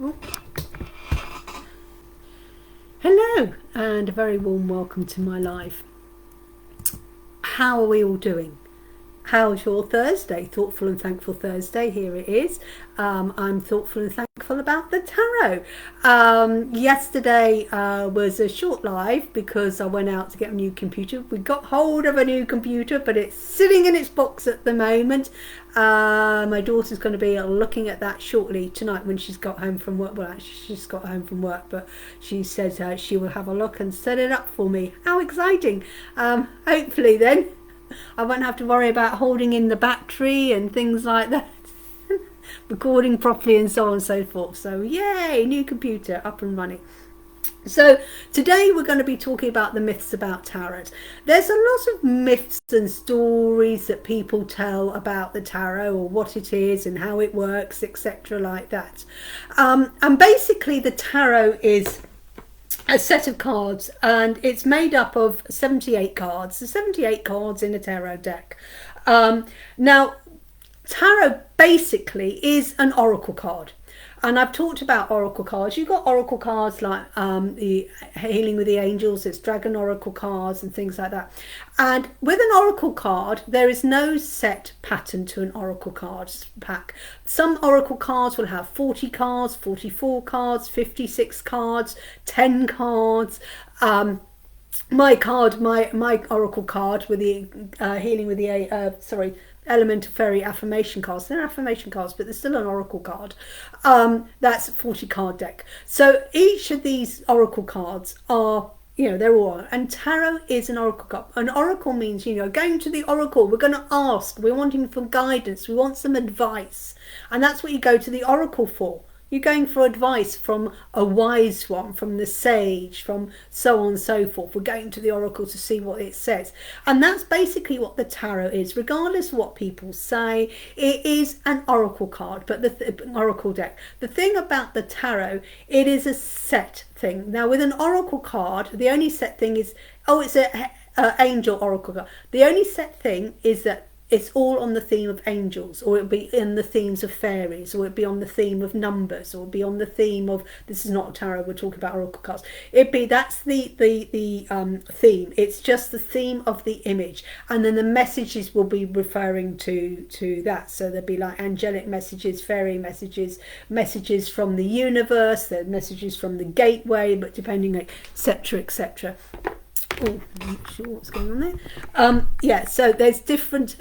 Oh. Hello, and a very warm welcome to my live. How are we all doing? How's your Thursday? Thoughtful and Thankful Thursday. Here it is. I'm thoughtful and thankful about the tarot. Yesterday was a short live because I went out to get a new computer. We got hold of a new computer, but it's sitting in its box at the moment. My daughter's going to be looking at that shortly tonight when she's got home from work. Well, actually, she's got home from work, but she said she will have a look and set it up for me. How exciting! Hopefully then I won't have to worry about holding in the battery and things like that, recording properly and so on and so forth. So yay, new computer up and running. So today we're going to be talking about the myths about tarot. There's a lot of myths and stories that people tell about the tarot, or what it is and how it works, etc. like that. And basically the tarot is a set of cards, and it's made up of 78 cards. So 78 cards in a tarot deck. Now, tarot basically is an oracle card. And I've talked about oracle cards. You've got oracle cards like the Healing with the Angels, it's dragon oracle cards and things like that. And with an oracle card, there is no set pattern to an oracle cards pack. Some oracle cards will have 40 cards, 44 cards, 56 cards, 10 cards. My oracle card with the Healing with the Element of Fairy affirmation cards. They're affirmation cards, but they're still an oracle card. That's a 40 card deck. So each of these oracle cards are, they're all, and tarot is an oracle card. An oracle means, going to the oracle. We're going to ask. We're wanting for guidance. We want some advice. And that's what you go to the oracle for. You're going for advice from a wise one, from the sage, from so on and so forth. We're going to the oracle to see what it says. And that's basically what the tarot is. Regardless of what people say, it is an oracle card, but the oracle deck. The thing about the tarot, it is a set thing. Now, with an oracle card, the only set thing is, it's an angel oracle card. The only set thing is that it's all on the theme of angels, or it'll be in the themes of fairies, or it'll be on the theme of numbers, or it'll be on the theme of, this is not a tarot, we're talking about oracle cards. That's the theme. It's just the theme of the image, and then the messages will be referring to that. So there'll be like angelic messages, fairy messages, messages from the universe, the messages from the gateway, but depending, etc., etc. Oh, I'm not sure what's going on there. So there's different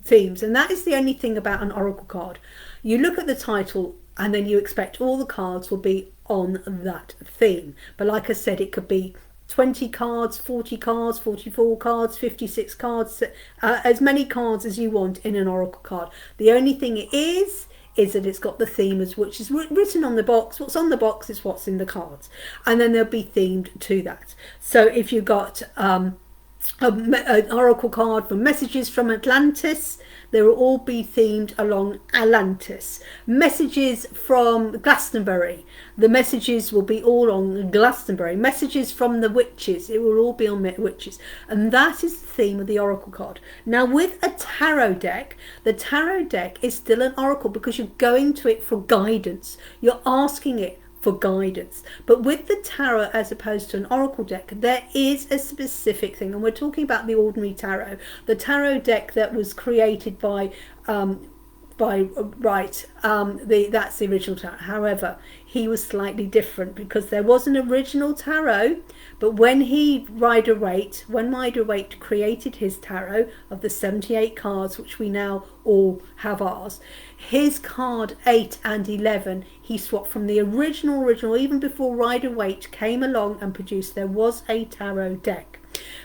themes, and that is the only thing about an oracle card. You look at the title and then you expect all the cards will be on that theme. But like I said, it could be 20 cards, 40 cards, 44 cards, 56 cards, as many cards as you want in an oracle card. The only thing it is that it's got the theme as which is written on the box. What's on the box is what's in the cards, and then they'll be themed to that. So if you've got an oracle card for messages from Atlantis, they will all be themed along Atlantis. Messages from Glastonbury, the messages will be all on Glastonbury. Messages from the witches, it will all be on witches. And that is the theme of the oracle card. Now with a tarot deck, the tarot deck is still an oracle because you're going to it for guidance. You're asking it for guidance. But with the tarot, as opposed to an oracle deck, there is a specific thing, and we're talking about the ordinary tarot, the tarot deck that was created by that's the original tarot. However, he was slightly different because there was an original tarot, but when Rider-Waite created his tarot of the 78 cards, which we now all have ours, his card 8 and 11 he swapped from the original. Even before Rider-Waite came along and produced, there was a tarot deck.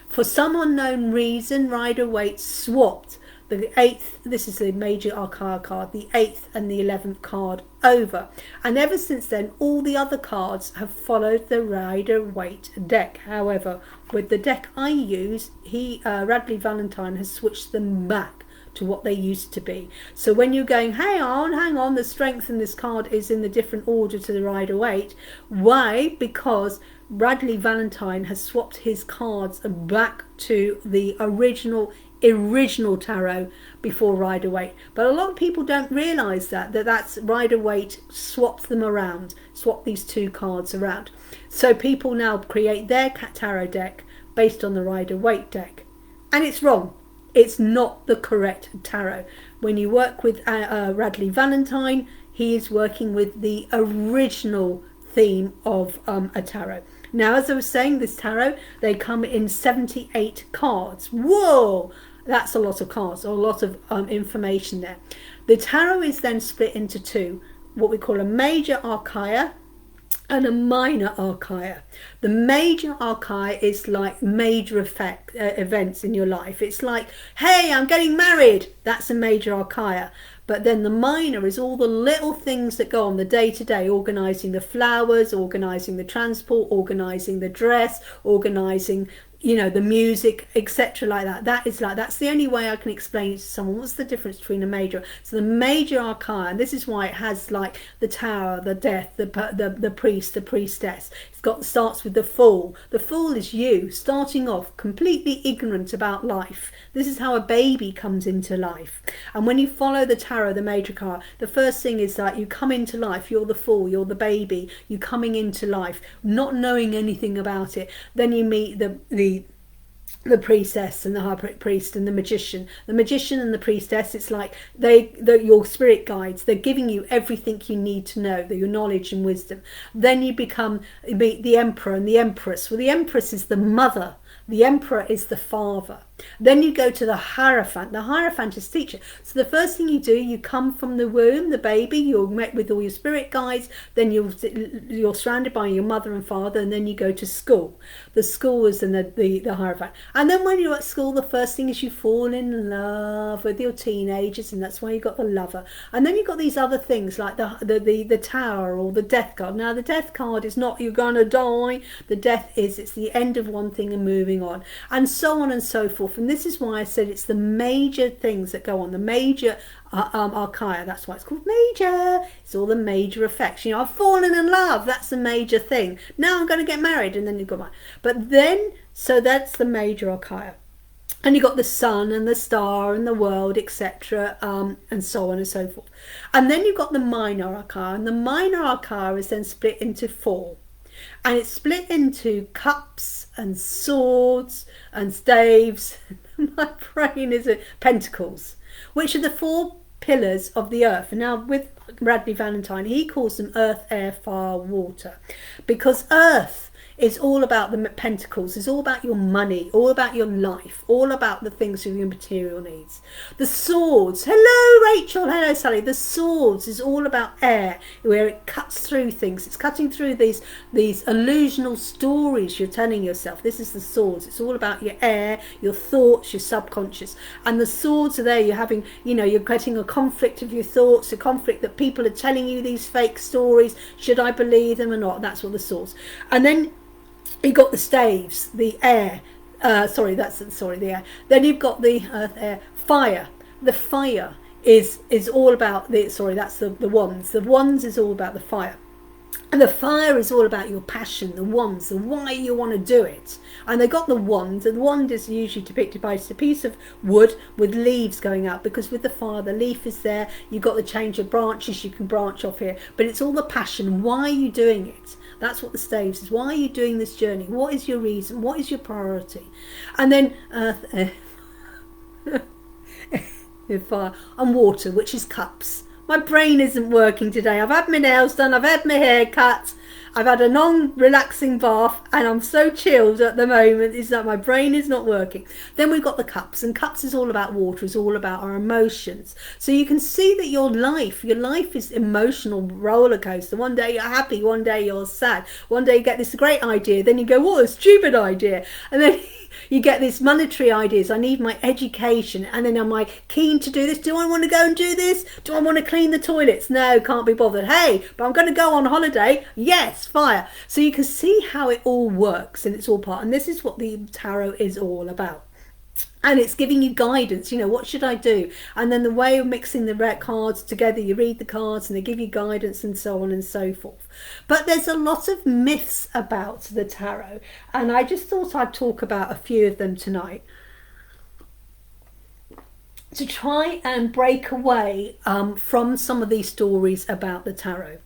For some unknown reason, Rider-Waite swapped the 8th, this is the major arcana card, the 8th and the 11th card over, and ever since then all the other cards have followed the Rider-Waite deck. However, with the deck I use, Radley Valentine has switched them back to what they used to be. So when you're going, hang on, the strength in this card is in the different order to the Rider-Waite. Why? Because Radley Valentine has swapped his cards back to the original original tarot before Rider-Waite. But a lot of people don't realise that's Rider-Waite swapped them around, swapped these two cards around. So people now create their tarot deck based on the Rider-Waite deck. And it's wrong. It's not the correct tarot. When you work with Radley Valentine, he is working with the original theme of a tarot. Now, as I was saying, this tarot, they come in 78 cards. Whoa! That's a lot of cards, a lot of information there. The tarot is then split into two, what we call a major arcana and a minor arcana. The major arcana is like major events in your life. It's like, hey, I'm getting married. That's a major arcana. But then the minor is all the little things that go on the day-to-day, organising the flowers, organising the transport, organising the dress, organising, you know, the music, etc. like that. That's the only way I can explain it to someone. What's the difference between a major? So the major arcana, and this is why it has like the tower, the death, the priest, the priestess. Starts with the fool. The fool is you starting off completely ignorant about life. This is how a baby comes into life. And when you follow the tarot, the major card, the first thing is that you come into life. You're the fool. You're the baby. You're coming into life, not knowing anything about it. Then you meet the priestess and the high priest and the magician. The magician and the priestess, it's like they're your spirit guides. They're giving you everything you need to know, your knowledge and wisdom. Then you meet the emperor and the empress. Well, the empress is the mother. The emperor is the father. Then you go to the Hierophant. The Hierophant is teacher. So the first thing you do, you come from the womb, the baby, you're met with all your spirit guides, then you're surrounded by your mother and father, and then you go to school. The school is in the Hierophant. And then when you're at school, the first thing is you fall in love with your teenagers, and that's why you got the lover. And then you've got these other things like the tower or the death card. Now the death card is not you're gonna die. The death is it's the end of one thing and moving on, and so on and so forth. And this is why I said it's the major things that go on, the major arcana. That's why it's called major. It's all the major effects. You know, I've fallen in love. That's the major thing. Now I'm going to get married, and then you've got my. But then, so that's the major arcana. And you've got the sun and the star and the world, etc., and so on and so forth. And then you've got the minor arcana. And the minor arcana is then split into four. And it's split into cups and swords and staves. My brain is pentacles, which are the four pillars of the earth. And now with Radley Valentine, he calls them earth, air, fire, water, because earth is all about the pentacles, it's all about your money, all about your life, all about the things of your material needs. The swords, hello Rachel, hello Sally, the swords is all about air, where it cuts through things. It's cutting through these illusional stories you're telling yourself. This is the swords. It's all about your air, your thoughts, your subconscious. And the swords are there. You're having, you know, you're getting a conflict of your thoughts, a conflict that people are telling you these fake stories. Should I believe them or not? That's what the swords. And then you got the staves, the air. The air. Then you've got the earth, air, fire. The fire is all about that's the wands. The wands is all about the fire. And the fire is all about your passion, the wands, the why you want to do it. And they got the wand, and the wand is usually depicted by just a piece of wood with leaves going out, because with the fire, the leaf is there. You've got the change of branches, you can branch off here. But it's all the passion. Why are you doing it? That's what the staves is. Why are you doing this journey? What is your reason? What is your priority? And then earth, air, fire, and water, which is cups. My brain isn't working today. I've had my nails done, I've had my hair cut, I've had a non-relaxing bath, and I'm so chilled at the moment. It's like my brain is not working. Then we've got the cups, and cups is all about water, is all about our emotions. So you can see that your life is emotional roller coaster. One day you're happy, one day you're sad, one day you get this great idea, then you go, what a stupid idea, and then you get these monetary ideas. I need my education, and then am I keen to do this? Do I want to go and do this? Do I want to clean the toilets? No, can't be bothered. Hey, but I'm going to go on holiday. Yes, fire. So you can see how it all works, and it's all part. And this is what the tarot is all about. And it's giving you guidance, you know, what should I do? And then the way of mixing the cards together, you read the cards and they give you guidance and so on and so forth. But there's a lot of myths about the tarot, and I just thought I'd talk about a few of them tonight. to try and break away from some of these stories about the tarot.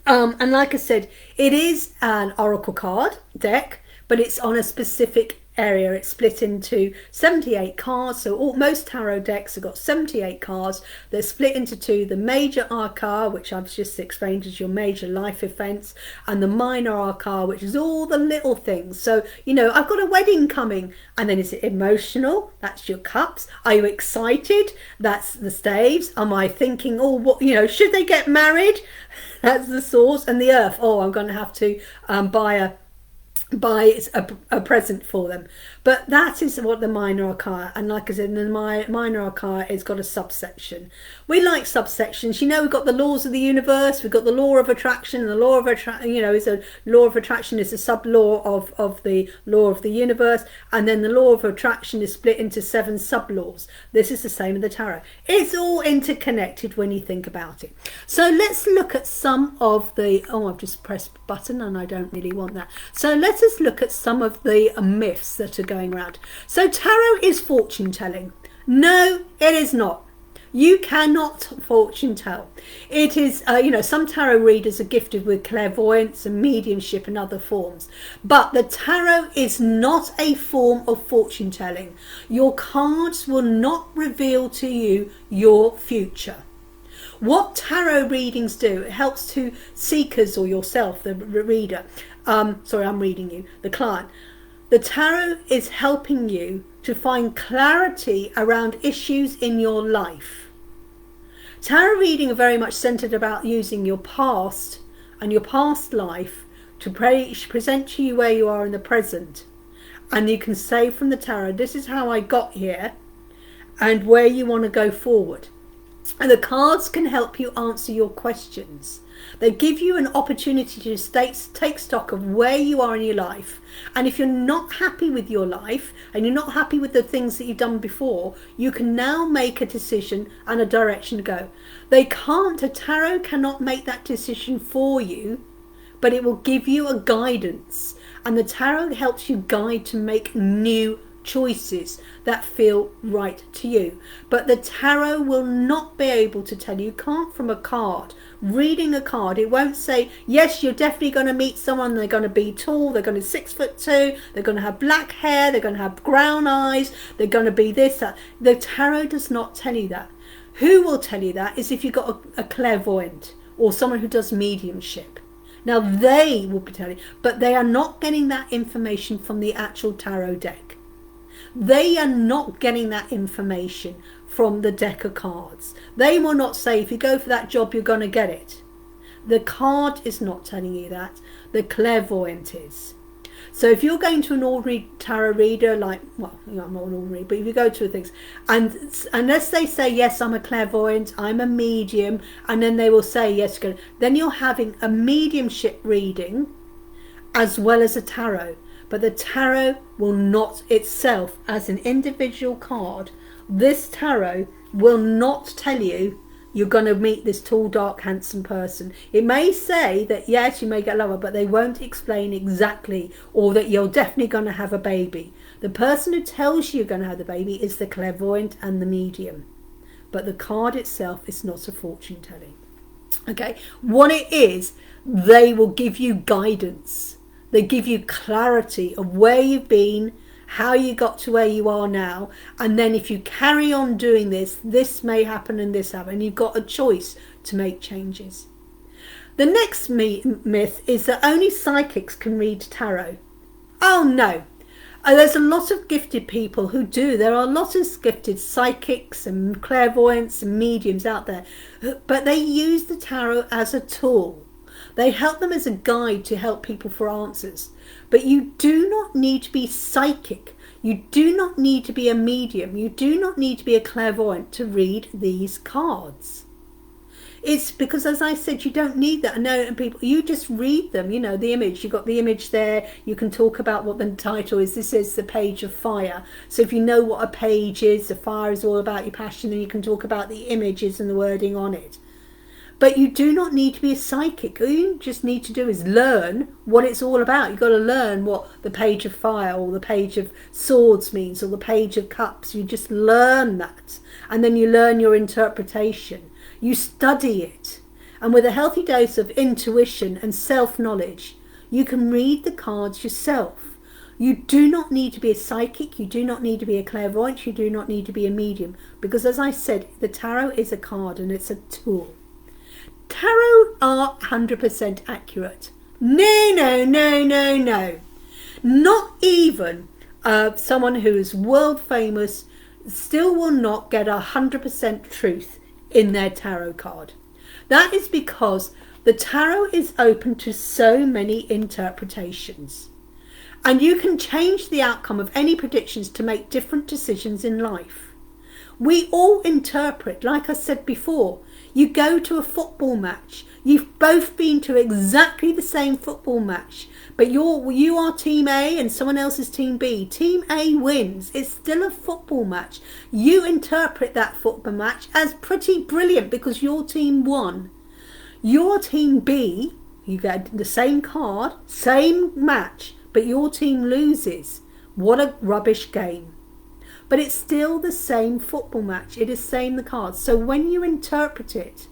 And like I said, it is an oracle card deck, but it's on a specific area. It's split into 78 cards. So most tarot decks have got 78 cards. They're split into two: the major arcana, which I've just explained is your major life events, and the minor arcana, which is all the little things. So, you know, I've got a wedding coming, and then is it emotional? That's your cups. Are you excited? That's the staves. Am I thinking, oh, what, you know, should they get married? That's the swords. And the earth. Oh, I'm going to have to buy a present for them. But that is what the minor arcana, and like I said, the minor arcana has got a subsection. We like subsections. You know, we've got the laws of the universe, we've got the law of attraction, and the law of attraction, you know, is a law of attraction is a sub law of the law of the universe, and then the law of attraction is split into 7 sub laws. This is the same in the tarot. It's all interconnected when you think about it. So let's look at some of the, oh, I've just pressed button and I don't really want that. So let us look at some of the myths that are going around. So tarot is fortune telling. No, it is not. You cannot fortune tell. It is, you know, some tarot readers are gifted with clairvoyance and mediumship and other forms. But the tarot is not a form of fortune telling. Your cards will not reveal to you your future. What tarot readings do, it helps to seekers or yourself, the reader. Sorry, I'm reading you, the client. The tarot is helping you to find clarity around issues in your life. Tarot reading are very much centered about using your past and your past life to present to you where you are in the present. And you can say from the tarot, this is how I got here and where you want to go forward. And the cards can help you answer your questions. They give you an opportunity to take stock of where you are in your life. And if you're not happy with your life and you're not happy with the things that you've done before, you can now make a decision and a direction to go. The tarot cannot make that decision for you, but it will give you a guidance. And the tarot helps you guide to make new choices that feel right to you. But the tarot will not be able to tell you. You can't from a card. Reading a card, it won't say, yes, you're definitely going to meet someone, they're going to be tall, they're going to be 6'2", they're going to have black hair, they're going to have brown eyes, they're going to be this, that. The tarot does not tell you that. Who will tell you that is if you've got a clairvoyant or someone who does mediumship. Now they will be telling you, but they are not getting that information from the actual tarot deck. They are not getting that information from the deck of cards. They will not say, if you go for that job, you're going to get it. The card is not telling you that. The clairvoyant is. So if you're going to an ordinary tarot reader, like, well, you know, I'm not an ordinary, but if you go to things, and unless they say, yes, I'm a clairvoyant, I'm a medium, and then they will say, yes, then you're having a mediumship reading as well as a tarot. But the tarot will not itself, as an individual card, this tarot will not tell you you're going to meet this tall, dark, handsome person. It may say that, yes, you may get lover, but they won't explain exactly, or that you're definitely going to have a baby. The person who tells you you're going to have the baby is the clairvoyant and the medium. But the card itself is not a fortune telling. Okay, what it is, they will give you guidance. They give you clarity of where you've been, how you got to where you are now, and then if you carry on doing this, this may happen and this happen, and you've got a choice to make changes. The next myth is that only psychics can read tarot. Oh no, there's a lot of gifted people who do. There are a lot of gifted psychics and clairvoyants and mediums out there, but they use the tarot as a tool. They help them as a guide to help people for answers. But you do not need to be psychic. You do not need to be a medium. You do not need to be a clairvoyant to read these cards. It's because, as I said, you don't need that. I know, and people, you just read them. You know, the image. You've got the image there. You can talk about what the title is. This is the page of fire. So if you know what a page is, the fire is all about your passion, then you can talk about the images and the wording on it. But you do not need to be a psychic. All you just need to do is learn what it's all about. You've got to learn what the page of fire or the page of swords means or the page of cups. You just learn that. and then you learn your interpretation. You study it. And with a healthy dose of intuition and self-knowledge, you can read the cards yourself. You do not need to be a psychic. You do not need to be a clairvoyant. You do not need to be a medium. Because as I said, the tarot is a card and it's a tool. Tarot are 100% accurate. No, no, no, no, no. Not even someone who is world famous still will not get 100% truth in their tarot card. That is because the tarot is open to so many interpretations. And you can change the outcome of any predictions to make different decisions in life. We all interpret, like I said before. You go to a football match. You've both been to exactly the same football match. But you are team A and someone else is team B. Team A wins. It's still a football match. You interpret that football match as pretty brilliant because your team won. Your team B, you get the same card, same match, but your team loses. What a rubbish game. But it's still the same football match. It is same the cards. So when you interpret it,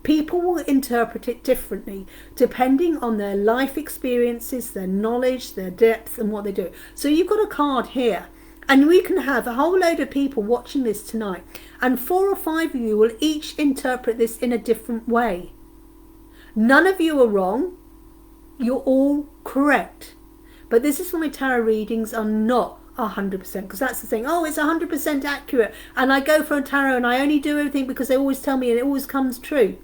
people will interpret it differently depending on their life experiences, their knowledge, their depth and what they do. So you've got a card here and we can have a whole load of people watching this tonight and 4 or 5 of you will each interpret this in a different way. None of you are wrong. You're all correct. But this is why tarot readings are not 100%, because that's the thing. Oh, it's 100% accurate and I go for a tarot and I only do everything because they always tell me and it always comes true.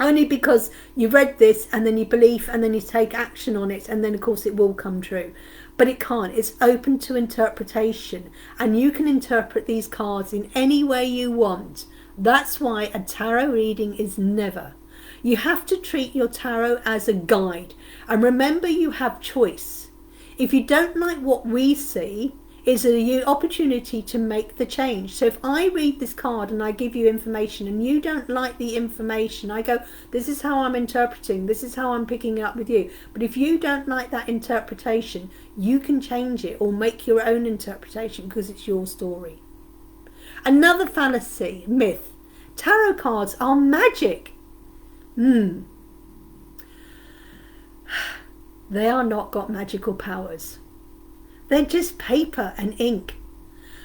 Only because you read this and then you believe and then you take action on it and then of course it will come true. But it can't. It's open to interpretation and you can interpret these cards in any way you want. That's why a tarot reading is never. You have to treat your tarot as a guide and remember you have choice. If you don't like what we see, it's an opportunity to make the change. So if I read this card and I give you information and you don't like the information, I go, this is how I'm interpreting, this is how I'm picking it up with you. But if you don't like that interpretation, you can change it or make your own interpretation because it's your story. Another fallacy, myth, tarot cards are magic. They are not got magical powers. They're just paper and ink.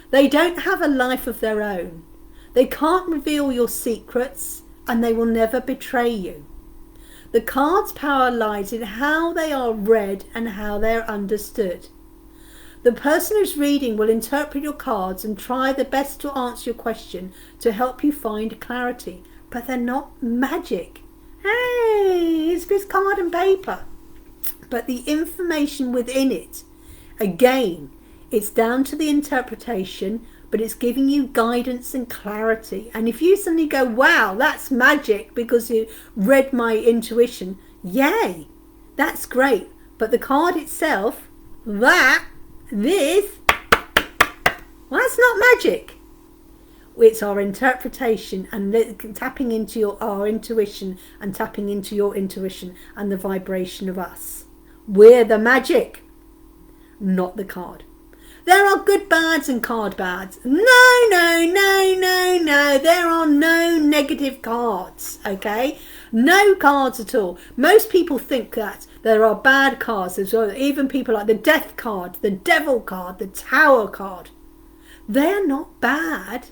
They don't have a life of their own. They can't reveal your secrets and they will never betray you. The card's power lies in how they are read and how they're understood. The person who's reading will interpret your cards and try the best to answer your question to help you find clarity, but they're not magic. Hey, it's just card and paper. But the information within it, again, it's down to the interpretation, but it's giving you guidance and clarity. And if you suddenly go, wow, that's magic because you read my intuition, yay, that's great. But the card itself, well, that's not magic. It's our interpretation and tapping into our intuition and tapping into your intuition and the vibration of us. We're the magic, not the card. There are good bads and card bads. No, no, no, no, no. There are no negative cards, okay? No cards at all. Most people think that there are bad cards as well. Even people like the death card, the devil card, the tower card. They're not bad.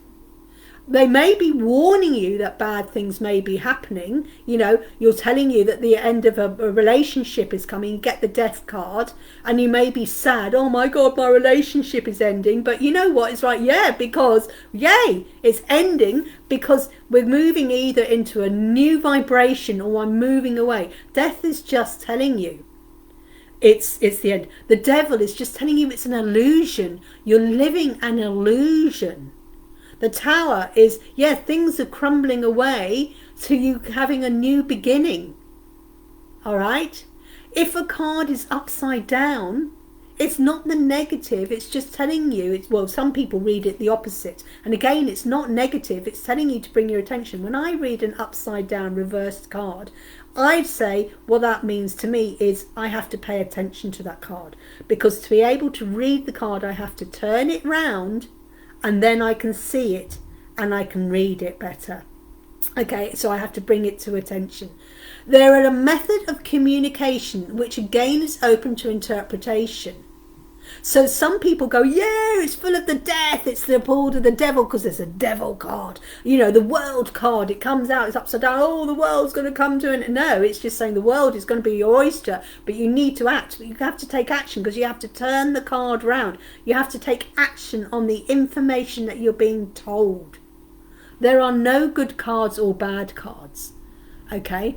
They may be warning you that bad things may be happening. You know, you're telling you that the end of a relationship is coming. You get the death card and you may be sad. Oh my God, my relationship is ending. But you know what? It's like, yeah, because, yay, it's ending because we're moving either into a new vibration or I'm moving away. Death is just telling you. It's the end. The devil is just telling you it's an illusion. You're living an illusion. The tower is, yeah, things are crumbling away to you having a new beginning. All right? If a card is upside down, it's not the negative. It's just telling you, well, some people read it the opposite. And again, it's not negative. It's telling you to bring your attention. When I read an upside down reversed card, I'd say what that means to me is I have to pay attention to that card. Because to be able to read the card, I have to turn it round and then I can see it and I can read it better. Okay, so I have to bring it to attention. They're a method of communication which again is open to interpretation. So some people go, yeah, it's full of the death, it's the board of the devil, because there's a devil card, you know, the world card, it comes out, it's upside down, oh, the world's going to come to it. No, it's just saying the world is going to be your oyster, but you need to act. You have to take action, because you have to turn the card round. You have to take action on the information that you're being told. There are no good cards or bad cards, okay?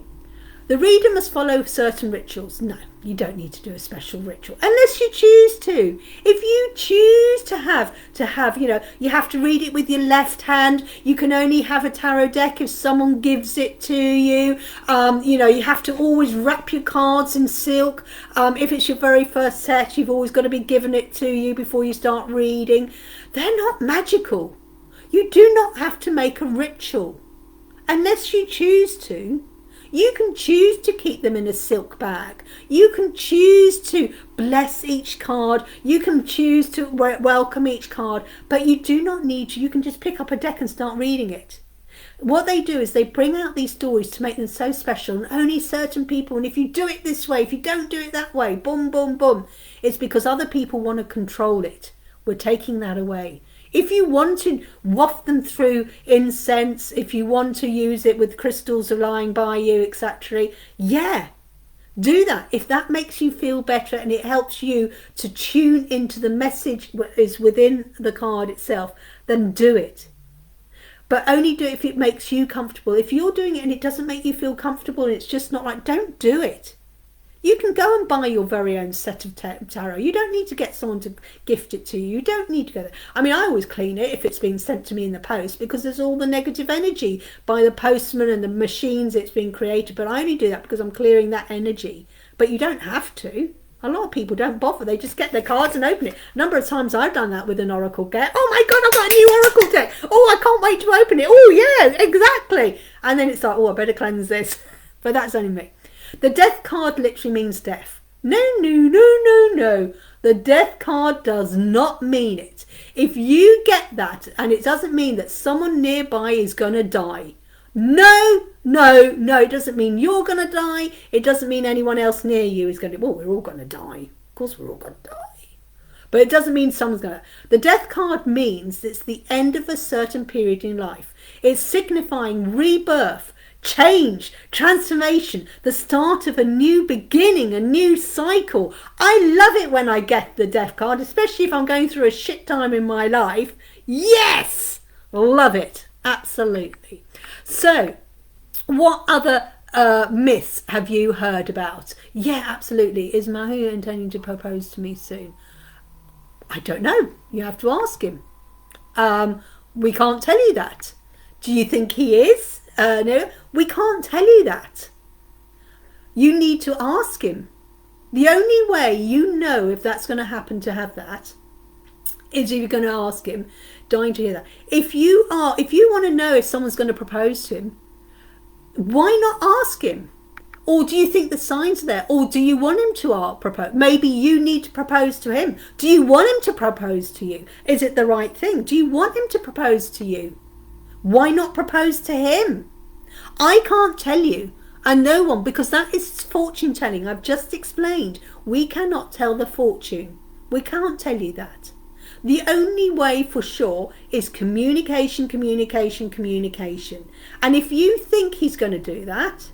The reader must follow certain rituals. No, you don't need to do a special ritual unless you choose to. If you choose to have, you know, you have to read it with your left hand. You can only have a tarot deck if someone gives it to you. You know, you have to always wrap your cards in silk. If it's your very first set, you've always got to be given it to you before you start reading. They're not magical. You do not have to make a ritual unless you choose to. You can choose to keep them in a silk bag. You can choose to bless each card. You can choose to welcome each card, but you do not need to. You can just pick up a deck and start reading it. What they do is they bring out these stories to make them so special, and only certain people, and if you do it this way, if you don't do it that way, boom, boom, boom, it's because other people want to control it. We're taking that away. If you want to waft them through incense, if you want to use it with crystals lying by you, etc., yeah, do that. If that makes you feel better and it helps you to tune into the message that is within the card itself, then do it. But only do it if it makes you comfortable. If you're doing it and it doesn't make you feel comfortable and it's just not right, don't do it. You can go and buy your very own set of tarot. You don't need to get someone to gift it to you. You don't need to go there. I mean, I always clean it if it's been sent to me in the post, because there's all the negative energy by the postman and the machines it's been created. But I only do that because I'm clearing that energy. But you don't have to. A lot of people don't bother. They just get their cards and open it. A number of times I've done that with an oracle deck. Oh my God, I've got a new oracle deck. Oh, I can't wait to open it. Oh yeah, exactly. And then it's like, oh, I better cleanse this. But that's only me. The death card literally means death. No, no, no, no, no. The death card does not mean it. If you get that, and it doesn't mean that someone nearby is going to die. No, no, no. It doesn't mean you're going to die. It doesn't mean anyone else near you is going to, well, we're all going to die. Of course we're all going to die. But it doesn't mean someone's going to. The death card means it's the end of a certain period in life. It's signifying rebirth, change, transformation, the start of a new beginning, a new cycle. I love it when I get the death card, especially if I'm going through a shit time in my life. Yes, love it, absolutely. So what other myths have you heard about? Yeah, absolutely. Is Mahu intending to propose to me soon? I don't know, you have to ask him. We can't tell you that. Do you think he is? No, we can't tell you that. You need to ask him. The only way you know if that's going to happen to have that is if you're going to ask him. Dying to hear that. If you want to know if someone's going to propose to him, why not ask him? Or do you think the signs are there? Or do you want him to propose? Maybe you need to propose to him. Do you want him to propose to you? Is it the right thing? Do you want him to propose to you? Why not propose to him? I can't tell you, and no one, because that is fortune telling. I've just explained. We cannot tell the fortune. We can't tell you that. The only way for sure is communication, communication, communication. And if you think he's going to do that,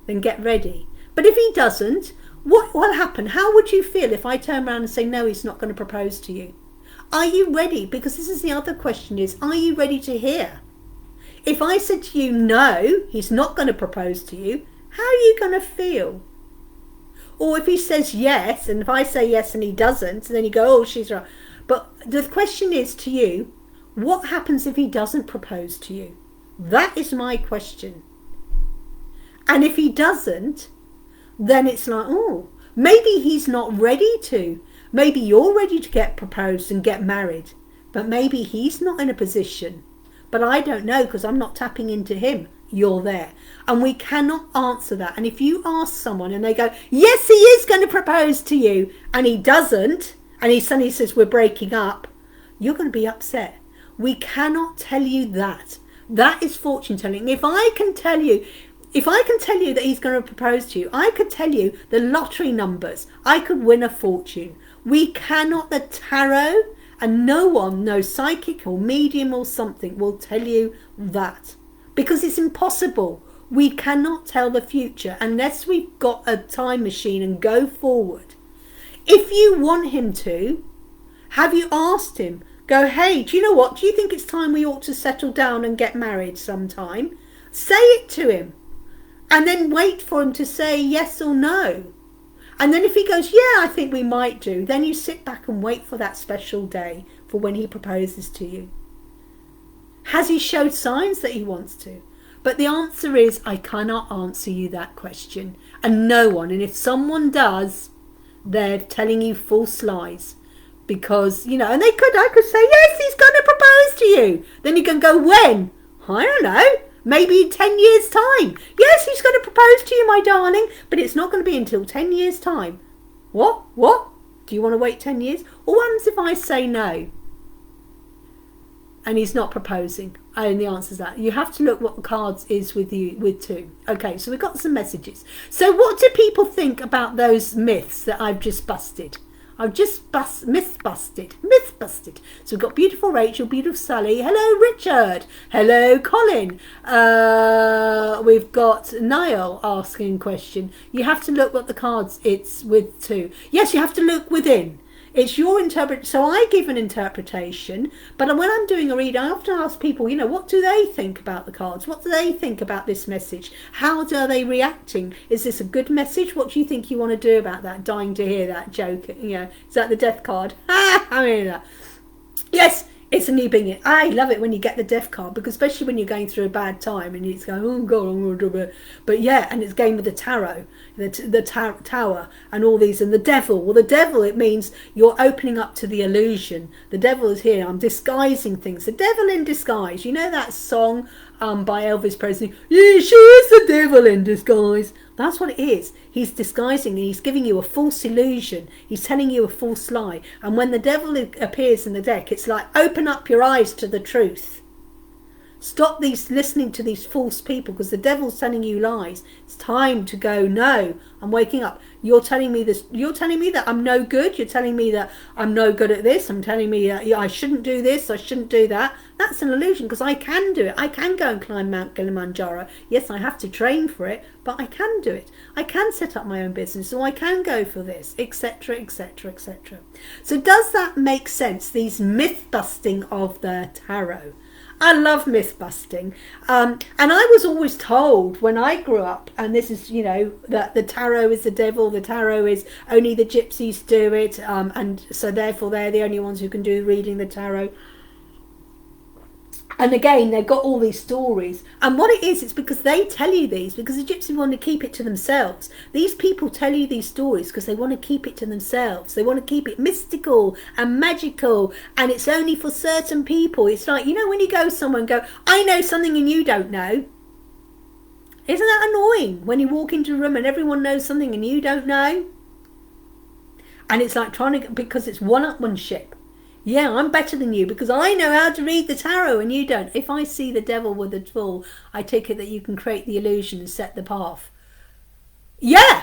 then get ready. But if he doesn't, what will happen? How would you feel if I turn around and say, no, he's not going to propose to you? Are you ready? Because this is the other question is, are you ready to hear? If I said to you, no, he's not going to propose to you, how are you going to feel? Or if he says yes, and if I say yes and he doesn't, then you go, oh, she's right. But the question is to you, what happens if he doesn't propose to you? That is my question. And if he doesn't, then it's like, oh, maybe he's not ready to. Maybe you're ready to get proposed and get married, but maybe he's not in a position. But I don't know because I'm not tapping into him. You're there. And we cannot answer that. And if you ask someone and they go, yes, he is going to propose to you, and he doesn't, and he suddenly says, we're breaking up, you're going to be upset. We cannot tell you that. That is fortune telling. If I can tell you that he's going to propose to you, I could tell you the lottery numbers. I could win a fortune. We cannot, the tarot, and no one, no psychic or medium or something will tell you that. Because it's impossible. We cannot tell the future unless we've got a time machine and go forward. If you want him to, have you asked him? Go, hey, do you know what? Do you think it's time we ought to settle down and get married sometime? Say it to him. And then wait for him to say yes or no. And then if he goes, yeah, I think we might do, then you sit back and wait for that special day for when he proposes to you. Has he showed signs that he wants to? But the answer is, I cannot answer you that question. And no one. And if someone does, they're telling you false lies. Because, and I could say, yes, he's going to propose to you. Then you can go, when? I don't know. Maybe in 10 years' time. Yes, he's going to propose to you, my darling. But it's not going to be until 10 years' time. What? Do you want to wait 10 years? Or what happens if I say no? And he's not proposing. And the answer is that. You have to look what the cards is with you, with two. Okay, so we've got some messages. So what do people think about those myths that I've just busted? I've just myth busted. So we've got beautiful Rachel, beautiful Sally. Hello, Richard. Hello, Colin. We've got Niall asking a question. You have to look what the cards it's with too. Yes, you have to look within. It's your interpret. So I give an interpretation, but when I'm doing a read, I often ask people, what do they think about the cards? What do they think about this message? How are they reacting? Is this a good message? What do you think you want to do about that? Dying to hear that joke. Is that the death card? I mean that. Yes. It's a new being. I love it when you get the death card, because especially when you're going through a bad time and it's going, oh God, I'm going to do it. But yeah, and it's game with the tarot, the tower and all these, and the devil. Well, the devil, it means you're opening up to the illusion. The devil is here. I'm disguising things. The devil in disguise. You know that song by Elvis Presley? Yeah, she is the devil in disguise. That's what it is. He's disguising, he's giving you a false illusion. He's telling you a false lie. And when the devil appears in the deck, it's like, open up your eyes to the truth. Stop listening to these false people, because the devil's telling you lies. It's time to go, no, I'm waking up. You're telling me this. You're telling me that I'm no good. You're telling me that I'm no good at this. I'm telling me that I shouldn't do this. I shouldn't do that. That's an illusion, because I can do it. I can go and climb Mount Kilimanjaro. Yes, I have to train for it, but I can do it. I can set up my own business, or I can go for this, etc., etc., etc. So does that make sense, these myth busting of the tarot? I love myth busting. And I was always told when I grew up, and this is, that the tarot is the devil, the tarot is only the gypsies do it, and so therefore they're the only ones who can do reading the tarot. And again, they've got all these stories. And what it is, it's because they tell you these, because the gypsies want to keep it to themselves. These people tell you these stories because they want to keep it to themselves. They want to keep it mystical and magical, and it's only for certain people. It's like, when you go somewhere and go, I know something and you don't know. Isn't that annoying when you walk into a room and everyone knows something and you don't know? And it's like because it's one-upmanship. Yeah, I'm better than you because I know how to read the tarot and you don't. If I see the devil with a tool, I take it that you can create the illusion and set the path. Yeah,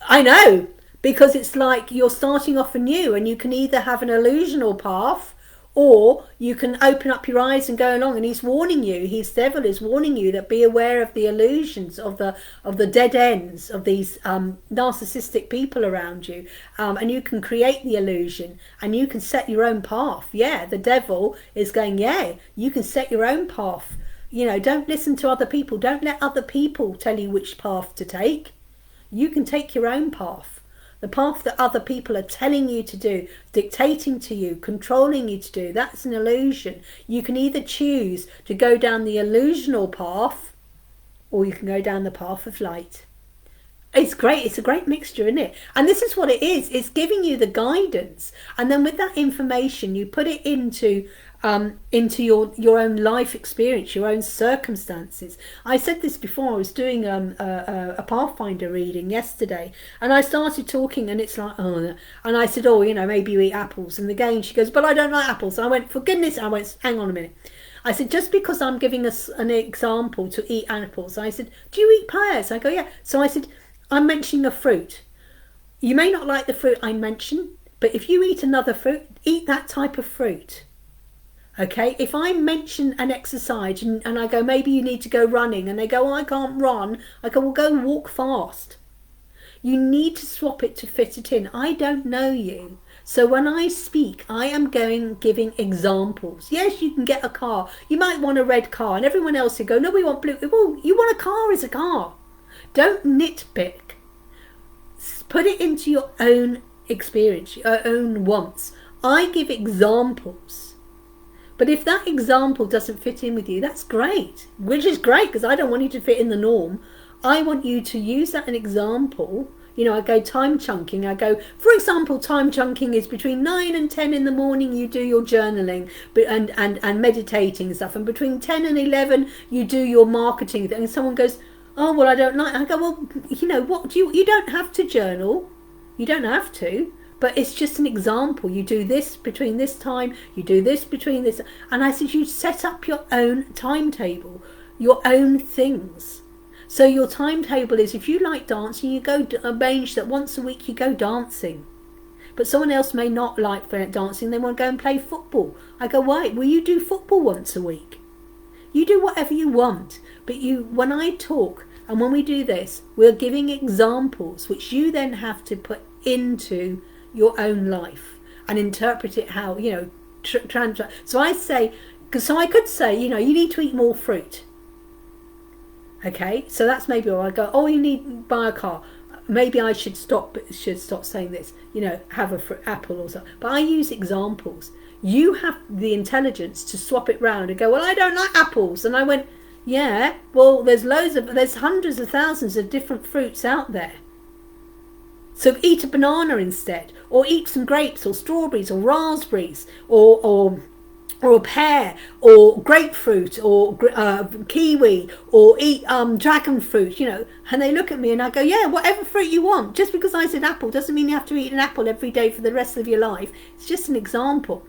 I know. Because it's like you're starting off anew, and you can either have an illusional path, or you can open up your eyes and go along. And he's warning you, devil is warning you that be aware of the illusions, of the dead ends of these narcissistic people around you. And you can create the illusion, and you can set your own path. Yeah, the devil is going, yeah, you can set your own path. Don't listen to other people. Don't let other people tell you which path to take. You can take your own path. The path that other people are telling you to do, dictating to you, controlling you to do, that's an illusion. You can either choose to go down the illusional path, or you can go down the path of light. It's great. It's a great mixture, isn't it? And this is what it is. It's giving you the guidance. And then with that information, you put it into into your own life experience, your own circumstances. I said this before. I was doing a Pathfinder reading yesterday, and I started talking, and it's like, oh, and I said, oh, maybe you eat apples. And again, she goes, but I don't like apples. And I went, for goodness, I went, hang on a minute. I said, just because I'm giving us an example to eat apples, I said, do you eat pears? I go, yeah. So I said, I'm mentioning a fruit. You may not like the fruit I mention, but if you eat another fruit, eat that type of fruit. Okay, if I mention an exercise and I go, maybe you need to go running, and they go, oh, I can't run, I go, well, go walk fast. You need to swap it to fit it in. I don't know you. So when I speak, I am giving examples. Yes, you can get a car. You might want a red car, and everyone else would go, no, we want blue. Well, you want a car is a car. Don't nitpick. Put it into your own experience, your own wants. I give examples. But if that example doesn't fit in with you, that's great. Which is great, because I don't want you to fit in the norm. I want you to use that as an example. I go time chunking. I go, for example, time chunking is between 9 and 10 in the morning you do your journaling and meditating and stuff. And between 10 and 11 you do your marketing thing. And someone goes, oh, well, I don't like. I go, well, what? You don't have to journal. You don't have to. But it's just an example. You do this between this time, you do this between this. And I said, you set up your own timetable, your own things. So your timetable is, if you like dancing, you go arrange that once a week you go dancing. But someone else may not like dancing, they want to go and play football. I go, why? Well, you do football once a week. You do whatever you want. But when I talk and when we do this, we're giving examples which you then have to put into your own life and interpret it how, so I say, so I could say, you need to eat more fruit. Okay, so that's maybe where I go, oh, you need to buy a car. Maybe I should stop saying this, have a fruit, apple or something. But I use examples. You have the intelligence to swap it round and go, well, I don't like apples. And I went, yeah, well, there's hundreds of thousands of different fruits out there. So eat a banana instead, or eat some grapes or strawberries or raspberries or a pear or grapefruit or kiwi, or eat dragon fruit, And they look at me and I go, yeah, whatever fruit you want. Just because I said apple doesn't mean you have to eat an apple every day for the rest of your life. It's just an example,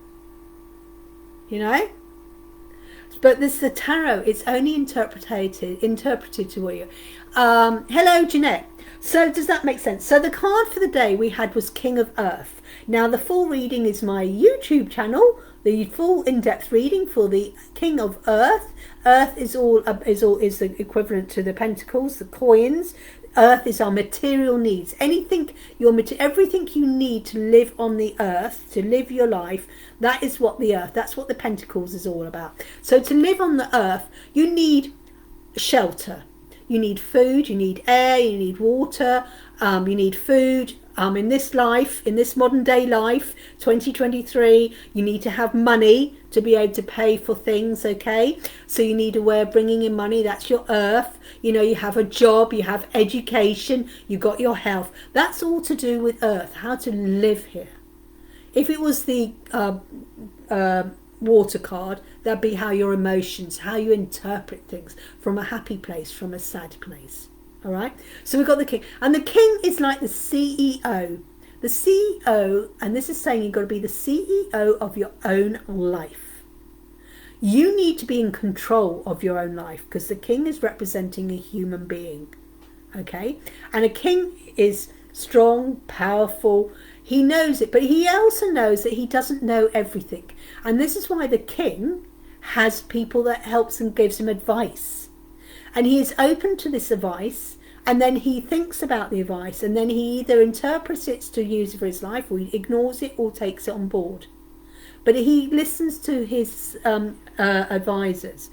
But this the tarot. It's only interpreted to you. Hello, Jeanette. So does that make sense? So the card for the day we had was King of Earth. Now the full reading is my YouTube channel. The full in-depth reading for the King of Earth. Earth is the equivalent to the pentacles, the coins. Earth is our material needs. Everything you need to live on the earth, to live your life, that is what the earth, that's what the pentacles is all about. So to live on the earth, you need shelter. You need food, you need air, you need water, you need food. In this life, in this modern day life, 2023, you need to have money to be able to pay for things, okay? So you need a way of bringing in money. That's your earth. You have a job, you have education, you got your health. That's all to do with earth, how to live here. If it was the water card, that'd be how your emotions, how you interpret things, from a happy place, from a sad place. All right, so we've got the king, and the king is like the CEO. The CEO, and this is saying you've got to be the CEO of your own life. You need to be in control of your own life, because the king is representing a human being. Okay, and a king is strong, powerful. He knows it, but he also knows that he doesn't know everything. And this is why the king has people that helps and gives him advice. And he is open to this advice, and then he thinks about the advice, and then he either interprets it to use it for his life, or he ignores it, or takes it on board. But he listens to his advisors.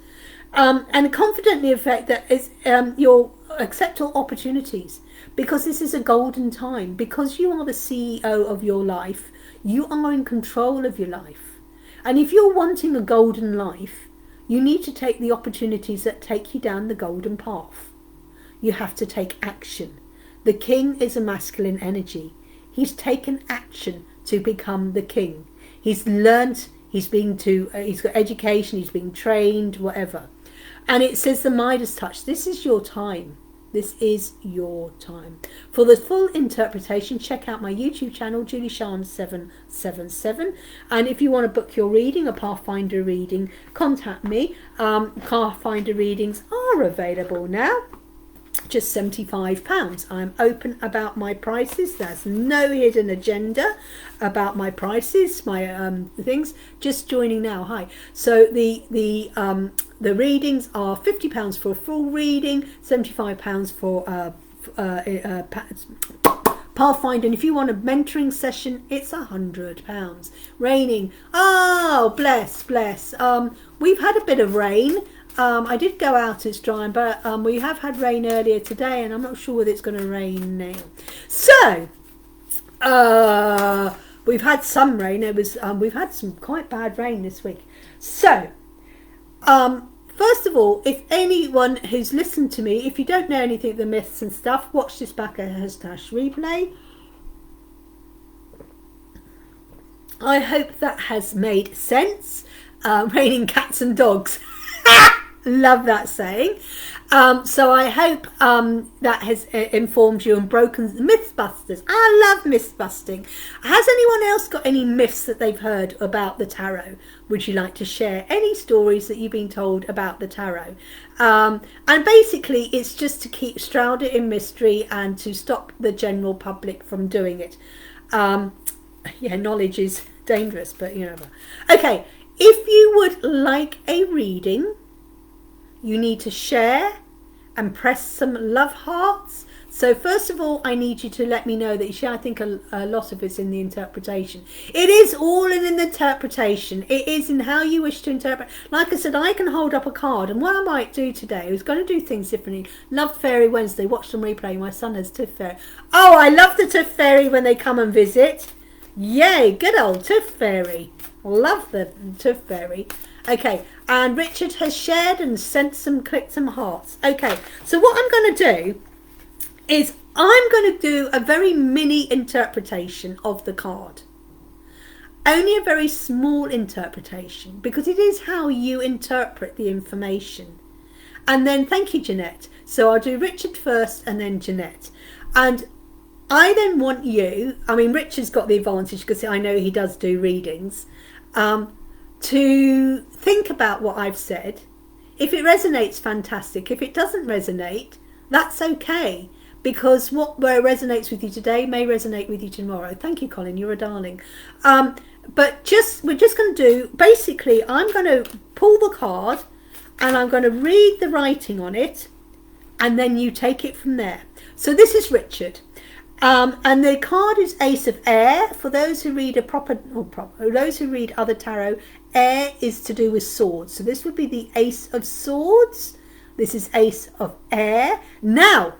And confidently affect that is you'll accept all opportunities, because this is a golden time. Because you are the CEO of your life, you are in control of your life. And if you're wanting a golden life, you need to take the opportunities that take you down the golden path. You have to take action. The king is a masculine energy. He's taken action to become the king. He's learnt He's he's got education, he's being trained, whatever. And it says the Midas touch. This is your time. This is your time. For the full interpretation, check out my YouTube channel, Julie-Sian 777. And if you want to book your reading, a Pathfinder reading, contact me. Pathfinder readings are available now. Just £75. I'm open about my prices. There's no hidden agenda about my prices, my things. Just joining now. Hi. So the readings are £50 for a full reading, £75 for Pathfinder. And if you want a mentoring session, it's £100. Raining. Oh, bless. We've had a bit of rain. I did go out, it's drying, but we have had rain earlier today, and I'm not sure whether it's going to rain now. So, we've had some rain. We've had some quite bad rain this week. So, first of all, if anyone who's listened to me, if you don't know anything of the myths and stuff, watch this back at #replay. I hope that has made sense. Raining cats and dogs. Love that saying. So I hope that has informed you and broken mythbusters. I love myth busting. Has anyone else got any myths that they've heard about the tarot? Would you like to share any stories that you've been told about the tarot? And basically it's just to keep shroud it in mystery and to stop the general public from doing it. Yeah, knowledge is dangerous, but you know. Okay, if you would like a reading, you need to share and press some love hearts. So first of all, I need you to let me know that you share. I think a lot of it's in the interpretation. It is all in the interpretation. It is in how you wish to interpret. Like I said, I can hold up a card, and what I might do today, I was going to do things differently. Loved Fairy Wednesday. Watch them replay. My son has Tooth Fairy. Oh, I love the Tooth Fairy when they come and visit. Yay, good old Tooth Fairy. Love the Tooth Fairy. Okay, and Richard has shared and clicked some hearts. Okay, so what I'm going to do is I'm going to do a very mini interpretation of the card. Only a very small interpretation, because it is how you interpret the information. And then, thank you, Jeanette. So I'll do Richard first and then Jeanette. And I then want you, I mean, Richard's got the advantage because I know he does do readings, to think about what I've said. If it resonates, fantastic. If it doesn't resonate, that's okay, because what resonates with you today may resonate with you tomorrow. Thank you, Colin, you're a darling. But we're just going to do, basically, I'm going to pull the card and I'm going to read the writing on it, and then you take it from there. So this is Richard. And the card is Ace of Air. For those who read those who read other tarot, air is to do with swords. So this would be the Ace of Swords. This is Ace of Air. Now,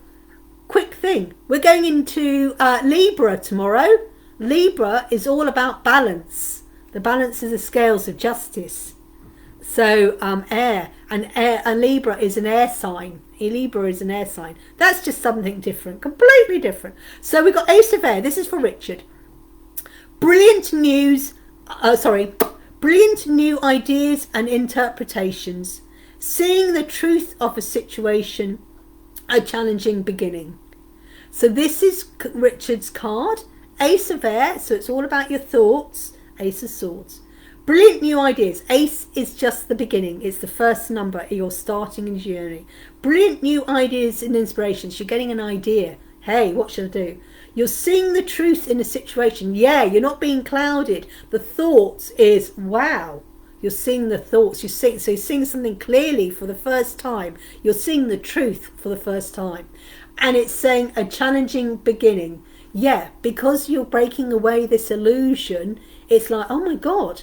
quick thing. We're going into Libra tomorrow. Libra is all about balance. The balance is the scales of justice. So air and Libra is an air sign. Libra is an air sign. That's just something different, completely different. So we've got Ace of Air. This is for Richard. Brilliant news. Brilliant new ideas and interpretations. Seeing the truth of a situation, a challenging beginning. So this is Richard's card. Ace of Air. So it's all about your thoughts. Ace of Swords. Brilliant new ideas. Ace is just the beginning. It's the first number. You're starting a journey. Brilliant new ideas and inspirations. You're getting an idea. Hey, what should I do? You're seeing the truth in a situation. Yeah, you're not being clouded. The thoughts is, wow. You're seeing the thoughts. So you're seeing something clearly for the first time. You're seeing the truth for the first time. And it's saying a challenging beginning. Yeah, because you're breaking away this illusion, it's like, oh my God.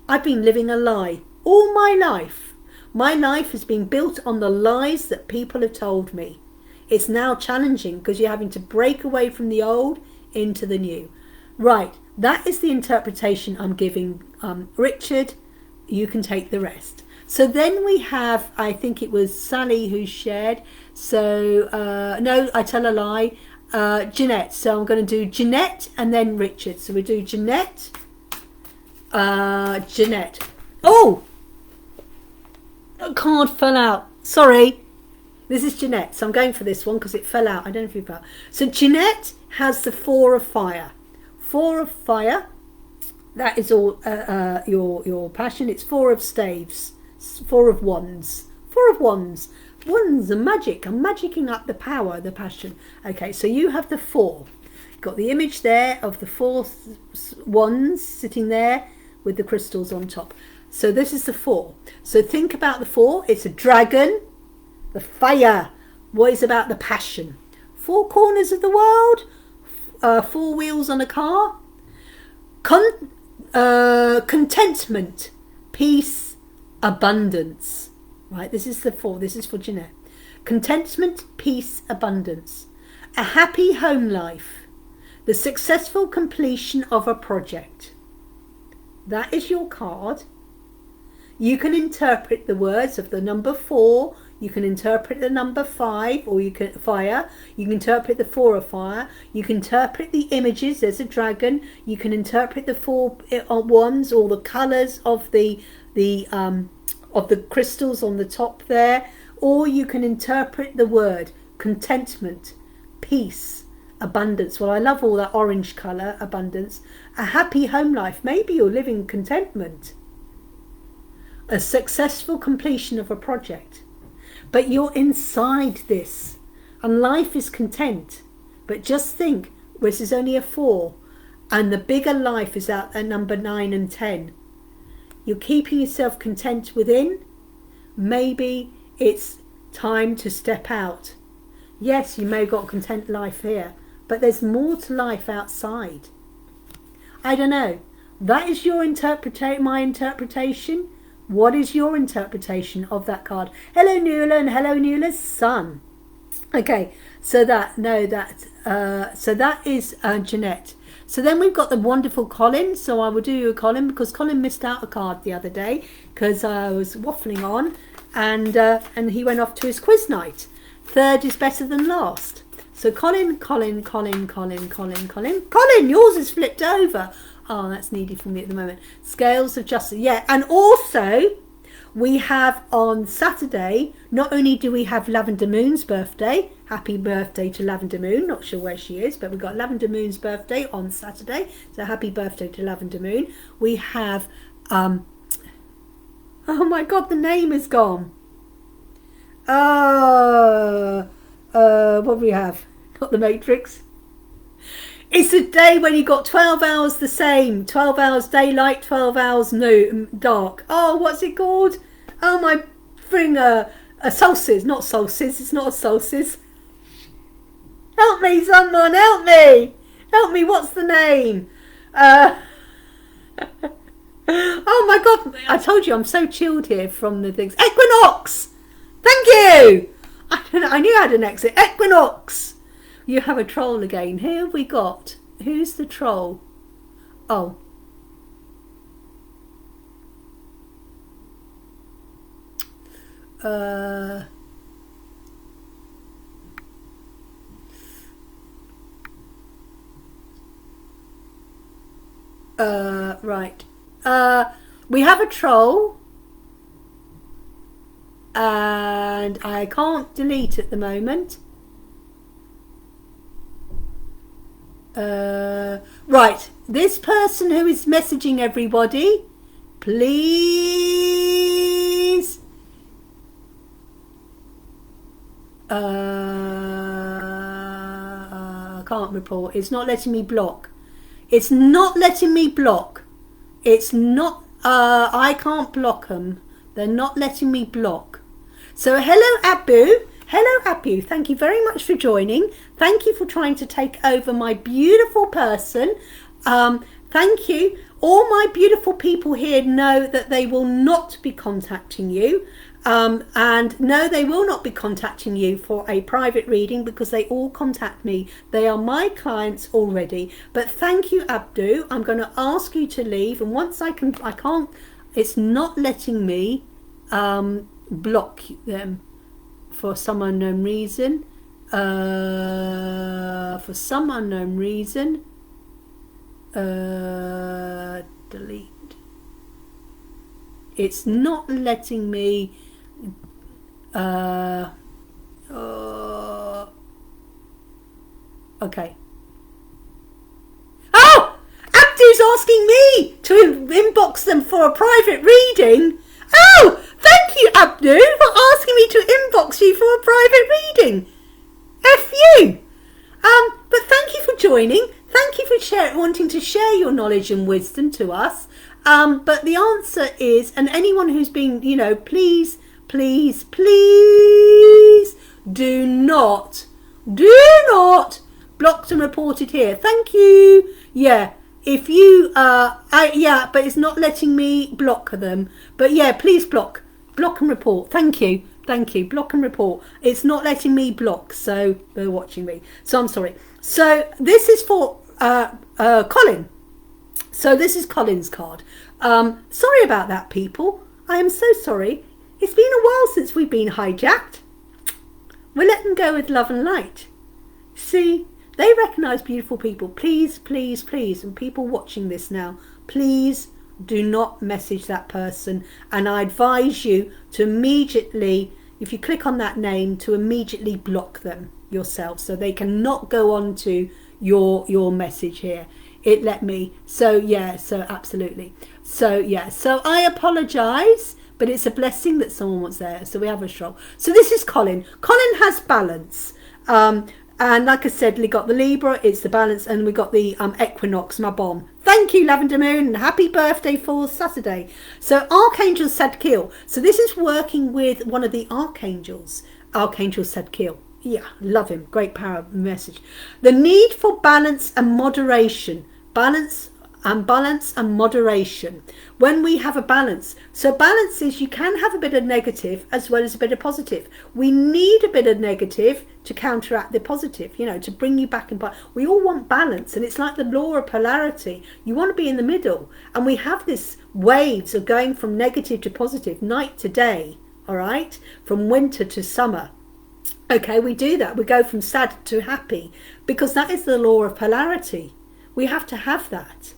I've been living a lie all my life. My life has been built on the lies that people have told me. It's now challenging because you're having to break away from the old into the new. Right, that is the interpretation I'm giving Richard. You can take the rest. So then we have, I think it was Sally who shared. So, no, I tell a lie. Jeanette. So I'm going to do Jeanette and then Richard. So we do Jeanette. Jeanette. Oh, a card fell out. Sorry. This is Jeanette, so I'm going for this one because it fell out. I don't know if you fell. So Jeanette has the 4 of fire. 4 of fire. That is all your passion. It's 4 of staves. 4 of wands. 4 of wands. Wands are magic. I'm magicking up the power, the passion. Okay, so you have the 4. Got the image there of the 4 wands sitting there with the crystals on top. So this is the 4. So think about the 4. It's a dragon. The fire. What is about the passion? 4 corners of the world. 4 wheels on a car. Contentment. Peace. Abundance. Right, this is the 4. This is for Jeanette. Contentment, peace, abundance. A happy home life. The successful completion of a project. That is your card. You can interpret the words of the number 4. You can interpret the number 5, or you can fire. You can interpret the 4 of fire. You can interpret the images. There's a dragon. You can interpret the 4 wands, or the colours of the crystals on the top there. Or you can interpret the word contentment, peace, abundance. Well, I love all that orange colour, abundance. A happy home life. Maybe you're living contentment. A successful completion of a project. But you're inside this, and life is content. But just think, this is only a 4, and the bigger life is out at number 9 and 10. You're keeping yourself content within. Maybe it's time to step out. Yes, you may have got a content life here, but there's more to life outside. I don't know. That is your my interpretation. What is your interpretation of that card? Hello, Nuala, and hello, Nuala's son. Okay, so that is Jeanette. So then we've got the wonderful Colin. So I will do you a Colin, because Colin missed out a card the other day because I was waffling on, and he went off to his quiz night. 3rd is better than last. So Colin, yours is flipped over. Oh, that's needy for me at the moment. Scales of justice. Yeah, and also we have on Saturday, not only do we have Lavender Moon's birthday. Happy birthday to Lavender Moon. Not sure where she is, but we've got Lavender Moon's birthday on Saturday. So happy birthday to Lavender Moon. We have, oh my God, the name is gone. What do we have? Got the Matrix. It's a day when you got 12 hours the same. 12 hours daylight, 12 hours dark. Oh, what's it called? Oh, my finger. A solstice. Not solstice. It's not a solstice. Help me, someone. Help me. Help me. What's the name? Oh, my God. I told you I'm so chilled here from the things. Equinox. Thank you. I knew I had an exit. Equinox. You have a troll again. Who have we got? Who's the troll? Oh. Right. We have a troll. And I can't delete at the moment. Right, this person who is messaging everybody, please can't report. It's not letting me block. It's not letting me block. It's not I can't block them. They're not letting me block. So hello, Abu. Hello, Abu. Thank you very much for joining. Thank you for trying to take over my beautiful person. Thank you. All my beautiful people here know that they will not be contacting you. And no, they will not be contacting you for a private reading because they all contact me. They are my clients already. But thank you, Abdu. I'm going to ask you to leave. And once I can't, it's not letting me block them. For some unknown reason, delete. It's not letting me okay. Oh! Abdu's asking me to inbox them for a private reading. Oh! Thank you, Abdu, for asking me to inbox you for a private reading. F you! But thank you for joining. Thank you for wanting to share your knowledge and wisdom to us. But the answer is, and anyone who's been, please, please, please do not blocked and reported here. Thank you. Yeah. If you, but it's not letting me block them. But yeah, please block and report. Thank you. Block and report. It's not letting me block, so they're watching me. So I'm sorry. So this is for Colin. So this is Colin's card. Sorry about that, people. I am so sorry. It's been a while since we've been hijacked. We'll let them go with love and light. See, they recognise beautiful people. Please, please, please, and people watching this now, please do not message that person. And I advise you to immediately, if you click on that name, to immediately block them yourself, so they cannot go on to your message here. It let me. So yeah, so absolutely. So yeah, so I apologise, but it's a blessing that someone was there. So we have a stroll. So this is Colin. Colin has balance. And like I said, we got the Libra, it's the balance, and we got the equinox, my bomb. Thank you, Lavender Moon, and happy birthday for Saturday. So Archangel Sadkiel. So this is working with one of the Archangels, Archangel Sadkiel. Yeah, love him. Great power message. The need for balance and moderation. Balance and moderation. When we have a balance. So balance is you can have a bit of negative as well as a bit of positive. We need a bit of negative to counteract the positive, to bring you back in. We all want balance, and it's like the law of polarity. You want to be in the middle, and we have this waves of going from negative to positive, night to day, all right, from winter to summer. Okay, we do that. We go from sad to happy because that is the law of polarity. We have to have that.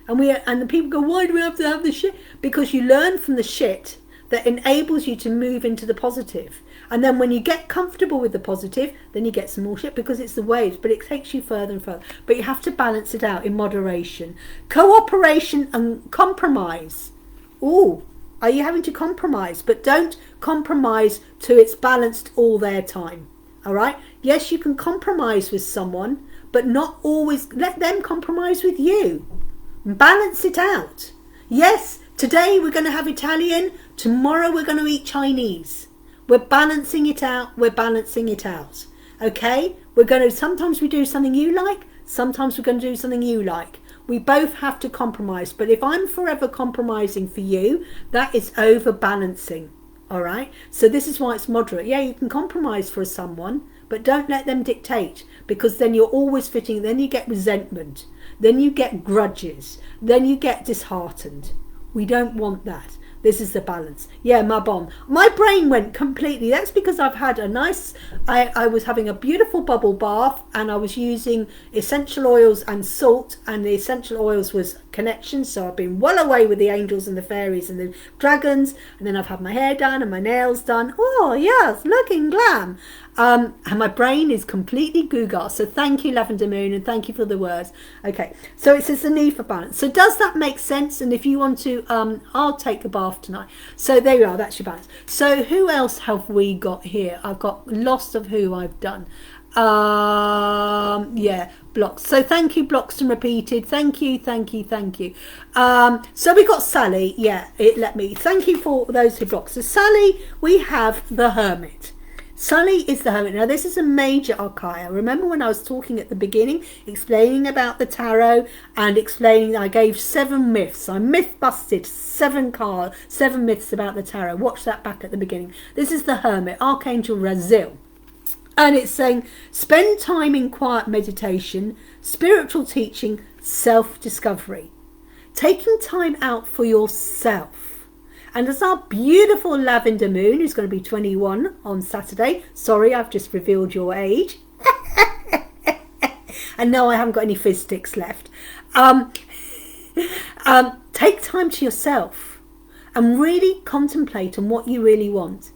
And the people go, why do we have to have the shit? Because you learn from the shit that enables you to move into the positive. And then when you get comfortable with the positive, then you get some more shit because it's the waves, but it takes you further and further. But you have to balance it out in moderation. Cooperation and compromise. Ooh, are you having to compromise? But don't compromise to it's balanced all their time. All right? Yes, you can compromise with someone, but not always let them compromise with you. Balance it out. Yes, today we're going to have Italian. Tomorrow we're going to eat Chinese. We're balancing it out. Okay? Sometimes we do something you like. Sometimes we're going to do something you like. We both have to compromise. But if I'm forever compromising for you, that is overbalancing. All right? So this is why it's moderate. Yeah, you can compromise for someone, but don't let them dictate, because then you're always fitting. Then you get resentment. Then you get grudges. Then you get disheartened. We don't want that. This is the balance. Yeah, my bomb. My brain went completely. That's because I've had a nice... I was having a beautiful bubble bath, and I was using essential oils and salt, and the essential oils was connection. So I've been well away with the angels and the fairies and the dragons, and then I've had my hair done and my nails done. Oh, yes, looking glam. And my brain is completely gaga. So thank you, Lavender Moon, and thank you for the words. Okay, so it says the need for balance. So does that make sense? And if you want to, I'll take a bath tonight. So there you are, that's your balance. So who else have we got here? I've got lost of who I've done. Yeah, blocks. So thank you, blocks and repeated. Thank you. So we got Sally. Yeah, it let me. Thank you for those who blocked. So Sally, we have the Hermit. Sully is the Hermit. Now this is a major arcana. Remember when I was talking at the beginning, explaining about the tarot and explaining I gave 7 myths. I myth busted 7 myths about the tarot. Watch that back at the beginning. This is the Hermit, Archangel Raziel. And it's saying, spend time in quiet meditation, spiritual teaching, self-discovery. Taking time out for yourself. And as our beautiful Lavender Moon, who's going to be 21 on Saturday. Sorry, I've just revealed your age. And no, I haven't got any fizz sticks left. Take time to yourself. and really contemplate on what you really want.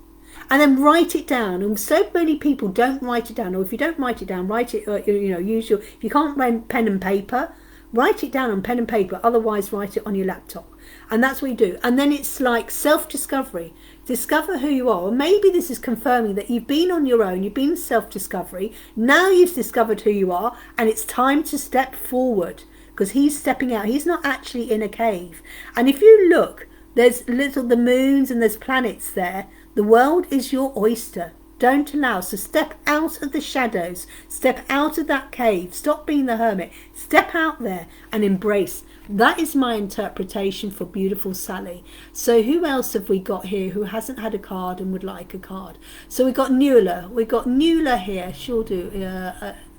And then write it down. And so many people don't write it down. Or if you don't write it down, write it, use your, if you can't rent pen and paper, write it down on pen and paper. Otherwise, write it on your laptop. And that's what you do. And then it's like self-discovery. Discover who you are. Or maybe this is confirming that you've been on your own. You've been self-discovery. Now you've discovered who you are. And it's time to step forward. Because he's stepping out. He's not actually in a cave. And if you look, there's the moons and there's planets there. The world is your oyster. Don't allow. So step out of the shadows. Step out of that cave. Stop being the hermit. Step out there and embrace. That is my interpretation for beautiful Sally. So who else have we got here who hasn't had a card and would like a card? So we've got Nuala. We've got Nuala here. Sure do.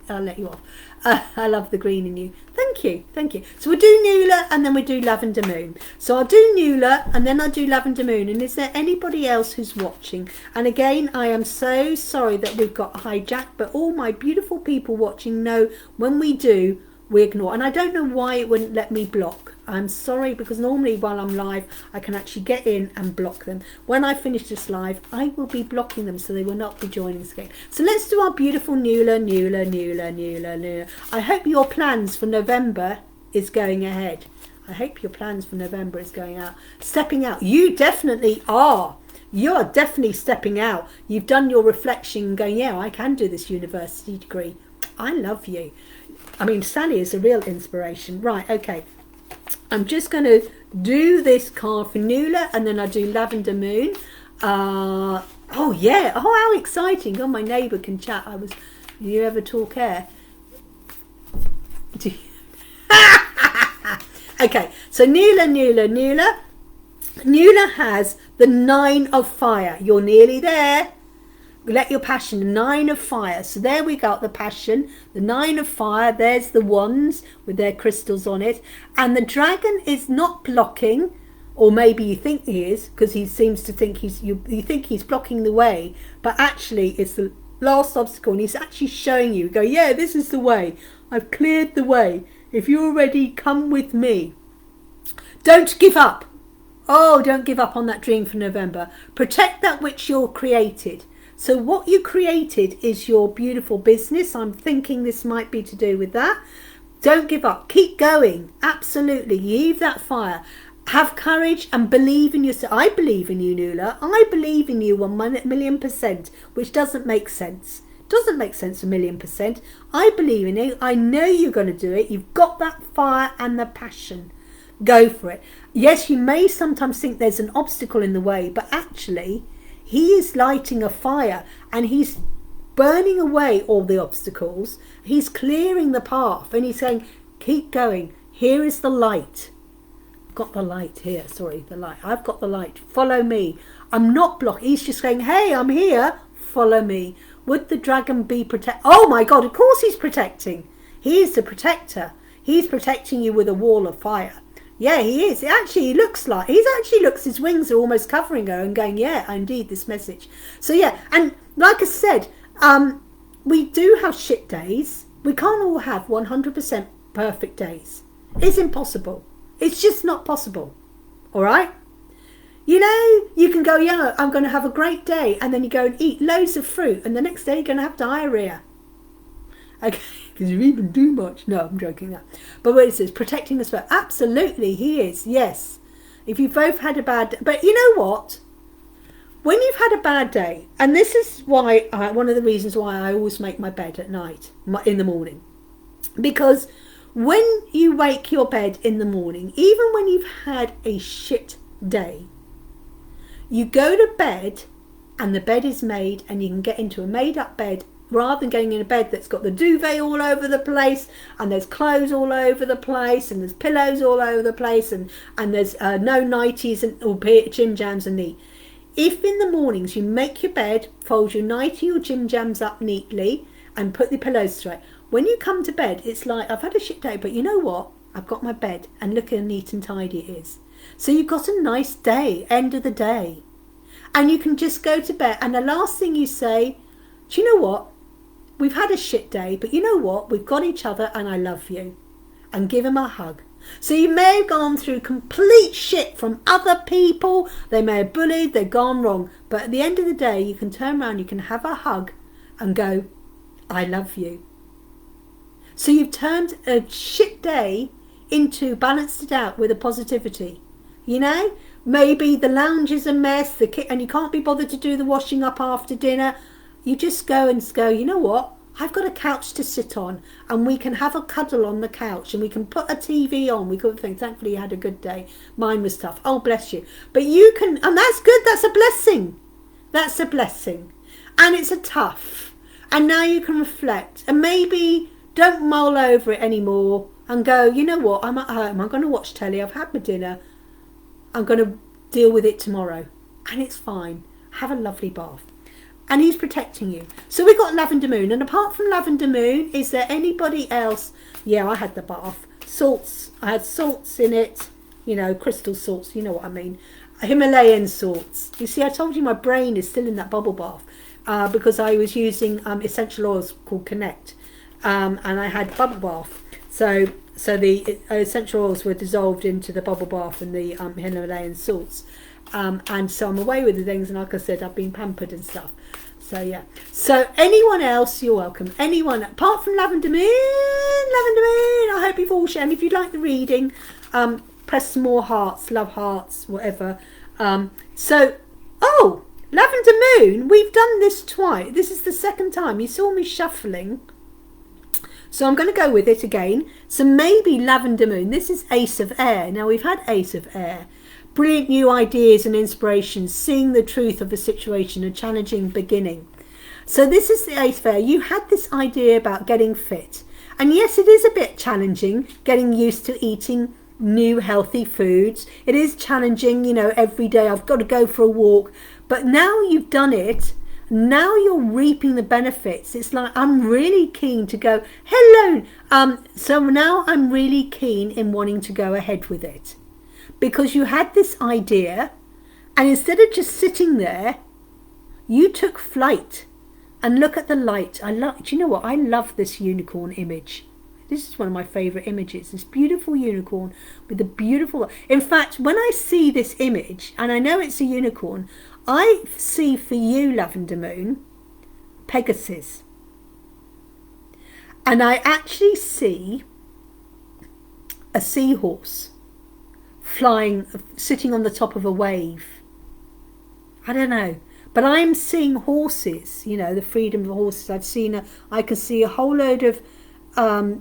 I'll let you off. I love the green in you. Thank you. Thank you. So we'll do Nuala and then we do Lavender Moon. So I'll do Nuala and then I'll do Lavender Moon. And is there anybody else who's watching? And again, I am so sorry that we've got hijacked, but all my beautiful people watching know when we do, we ignore. And I don't know why it wouldn't let me block. I'm sorry, because normally while I'm live, I can actually get in and block them. When I finish this live, I will be blocking them so they will not be joining us again. So let's do our beautiful Nuala, Nuala, Nuala, Nuala, Nuala. I hope your plans for November is going ahead. I hope your plans for November is going out. Stepping out. You definitely are. You're definitely stepping out. You've done your reflection and going, yeah, I can do this university degree. I love you. I mean, Sally is a real inspiration. Right, okay. I'm just going to do this card for Nuala and then I'll do Lavender Moon. Oh, yeah. Oh, how exciting. Oh, my neighbour can chat. Do you ever talk air? Okay, so Nuala, Nuala, Nuala. Nuala has the 9 of fire. You're nearly there. Let your passion, the 9 of fire. So there we got the passion, the 9 of fire. There's the wands with their crystals on it. And the dragon is not blocking, or maybe you think he is, because he seems to think you think he's blocking the way, but actually it's the last obstacle and he's actually showing you, go, yeah, this is the way. I've cleared the way. If you're ready, come with me. Don't give up. Oh, don't give up on that dream for November. Protect that which you're created. So what you created is your beautiful business. I'm thinking this might be to do with that. Don't give up. Keep going. Absolutely. Leave that fire. Have courage and believe in yourself. I believe in you, Nuala. I believe in you 1,000,000%, which doesn't make sense. Doesn't make sense 1,000,000%. I believe in you. I know you're going to do it. You've got that fire and the passion. Go for it. Yes, you may sometimes think there's an obstacle in the way, but actually he is lighting a fire and he's burning away all the obstacles. He's clearing the path and he's saying, keep going. Here is the light. I've got the light here. Sorry, the light. I've got the light. Follow me. I'm not blocking. He's just saying, hey, I'm here. Follow me. Would the dragon be Oh my God, of course he's protecting. He is the protector. He's protecting you with a wall of fire. Yeah, he is. He looks, his wings are almost covering her and going, yeah, indeed, this message. So yeah, and like I said, we do have shit days. We can't all have 100% perfect days. It's impossible. It's just not possible. All right? You know, you can go, yeah, I'm going to have a great day. And then you go and eat loads of fruit. And the next day you're going to have diarrhea. Okay, because you even do much. No, I'm joking that. But what it says, protecting us well. Absolutely, he is. Yes. If you've both had a bad day. But you know what? When you've had a bad day, and this is why, one of the reasons why I always make my bed at night, in the morning. Because when you wake your bed in the morning, even when you've had a shit day, you go to bed and the bed is made and you can get into a made up bed rather than going in a bed that's got the duvet all over the place and there's clothes all over the place and there's pillows all over the place and there's no nighties or gym jams and knee. If in the mornings you make your bed, fold your nightie or gym jams up neatly and put the pillows through it, when you come to bed, it's like, I've had a shit day, but you know what? I've got my bed and look how neat and tidy it is. So you've got a nice day, end of the day. And you can just go to bed and the last thing you say, do you know what? We've had a shit day, but you know what? We've got each other and I love you. And give him a hug. So you may have gone through complete shit from other people. They may have bullied, they've gone wrong. But at the end of the day, you can turn around, you can have a hug and go, I love you. So you've turned a shit day into, balanced it out with a positivity. You know, maybe the lounge is a mess, and you can't be bothered to do the washing up after dinner. You just go, you know what? I've got a couch to sit on, and we can have a cuddle on the couch, and we can put a TV on. We could think, thankfully you had a good day. Mine was tough. Oh, bless you. But you can, and that's good. That's a blessing. That's a blessing. And it's a tough. And now you can reflect, and maybe don't mull over it anymore and go, you know what? I'm at home. I'm going to watch telly. I've had my dinner. I'm going to deal with it tomorrow. And it's fine. Have a lovely bath. And he's protecting you. So we've got Lavender Moon. And apart from Lavender Moon, is there anybody else? Yeah, I had the bath. Salts. I had salts in it. You know, crystal salts. You know what I mean. Himalayan salts. You see, I told you my brain is still in that bubble bath. Because I was using essential oils called Connect. And I had bubble bath. So the essential oils were dissolved into the bubble bath and the Himalayan salts. And so I'm away with the things, and like I said, I've been pampered and stuff. So yeah. So anyone else, you're welcome. Anyone apart from Lavender Moon, I hope you've all shared. And if you'd like the reading, press some more hearts, love hearts, whatever. Lavender Moon, we've done this twice. This is the second time. You saw me shuffling. So I'm going to go with it again. So maybe Lavender Moon. This is Ace of Air. Now we've had Ace of Air. Brilliant new ideas and inspirations, seeing the truth of the situation, a challenging beginning. So this is the Ace of Air. You had this idea about getting fit. And yes, it is a bit challenging, getting used to eating new healthy foods. It is challenging, you know, every day I've got to go for a walk. But now you've done it, now you're reaping the benefits. It's like, I'm really keen to go, hello. So now I'm really keen in wanting to go ahead with it. Because you had this idea, and instead of just sitting there, you took flight. And look at the light. Do you know what? I love this unicorn image. This is one of my favourite images. This beautiful unicorn with the beautiful... In fact, when I see this image, and I know it's a unicorn, I see for you, Lavender Moon, Pegasus. And I actually see a seahorse flying, sitting on the top of a wave. I don't know. But I'm seeing horses, you know, the freedom of horses. I can see a whole load of,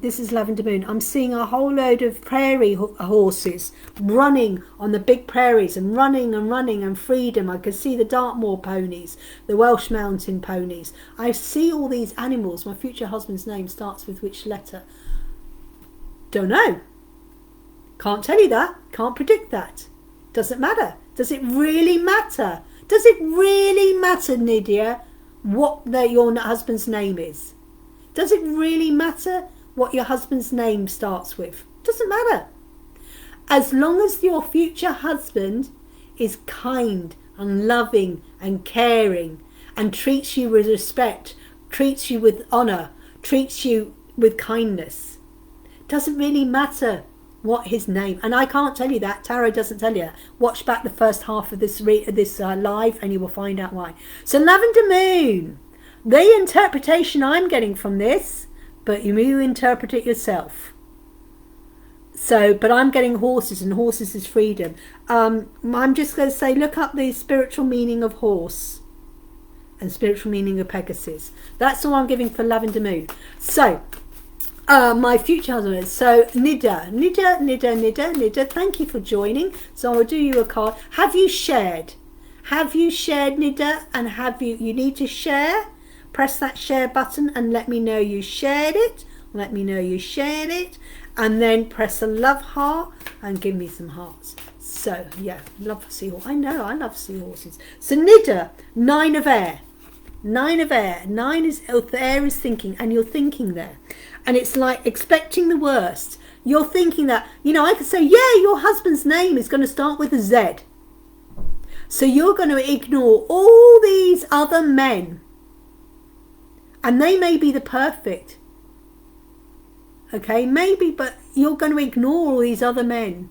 this is Lavender Moon. I'm seeing a whole load of prairie horses running on the big prairies and running and freedom. I can see the Dartmoor ponies, the Welsh mountain ponies. I see all these animals. My future husband's name starts with which letter? Don't know. Can't tell you that. Can't predict that. Doesn't matter. Does it really matter? Does it really matter, Nydia, what your husband's name is? Does it really matter what your husband's name starts with? Doesn't matter. As long as your future husband is kind and loving and caring and treats you with respect, treats you with honour, treats you with kindness, doesn't really matter what his name. And I can't tell you that. Tarot doesn't tell you that. Watch back the first half of this live and you will find out why. So Lavender Moon, the interpretation I'm getting from this, but you interpret it yourself. So, but I'm getting horses, and horses is freedom. I'm just going to say, look up the spiritual meaning of horse and spiritual meaning of Pegasus. That's all I'm giving for Lavender Moon. So my future husband. So Nida, thank you for joining. So I'll do you a card. Have you shared, Nida? And you need to share. Press that share button and let me know you shared it. And then press a love heart and give me some hearts. So yeah, love seahorse. I know, I love seahorses. So Nida, 9 of air. 9 is air is thinking, and you're thinking there. And it's like expecting the worst. You're thinking that, you know, I could say, yeah, your husband's name is going to start with a Z. So you're going to ignore all these other men. And they may be the perfect Okay, maybe, but you're going to ignore all these other men.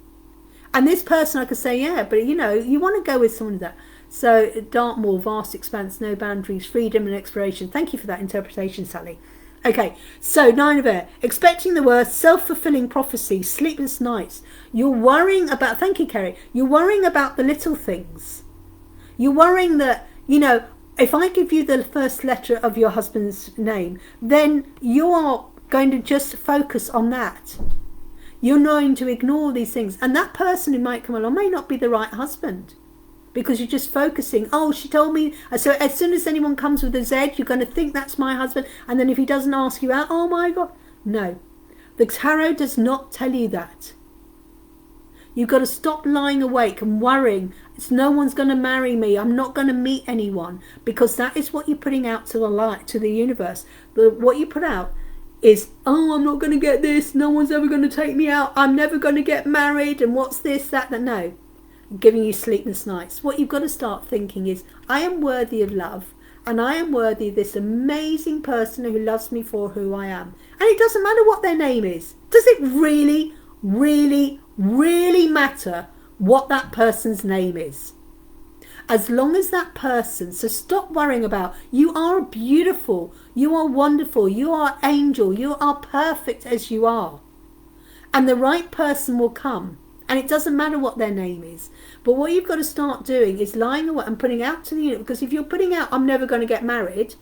And this person, I could say, yeah, but you know, you want to go with someone that. So, Dartmoor, vast expanse, no boundaries, freedom and exploration. Thank you for that interpretation, Sally. Okay, so 9 of air, expecting the worst, self-fulfilling prophecy, sleepless nights. You're worrying about, thank you, Kerry, you're worrying about the little things. You're worrying that, you know, if I give you the first letter of your husband's name, then you are going to just focus on that. You're going to ignore these things. And that person who might come along may not be the right husband, because you're just focusing, oh, she told me. So as soon as anyone comes with a Z, you're going to think that's my husband. And then if he doesn't ask you out, oh my God. No, the tarot does not tell you that. You've got to stop lying awake and worrying. It's no one's going to marry me. I'm not going to meet anyone, because that is what you're putting out to the light, to the universe. What you put out is, oh, I'm not going to get this. No one's ever going to take me out. I'm never going to get married. And what's this, that. No. Giving you sleepless nights. What you've got to start thinking is, I am worthy of love, and I am worthy of this amazing person who loves me for who I am. And it doesn't matter what their name is. Does it really, really, really matter what that person's name is? As long as that person, so stop worrying about, you are beautiful, you are wonderful, you are angel, you are perfect as you are. And the right person will come. And it doesn't matter what their name is. But what you've got to start doing is lying away and putting out to the universe. Because if you're putting out, I'm never going to get married,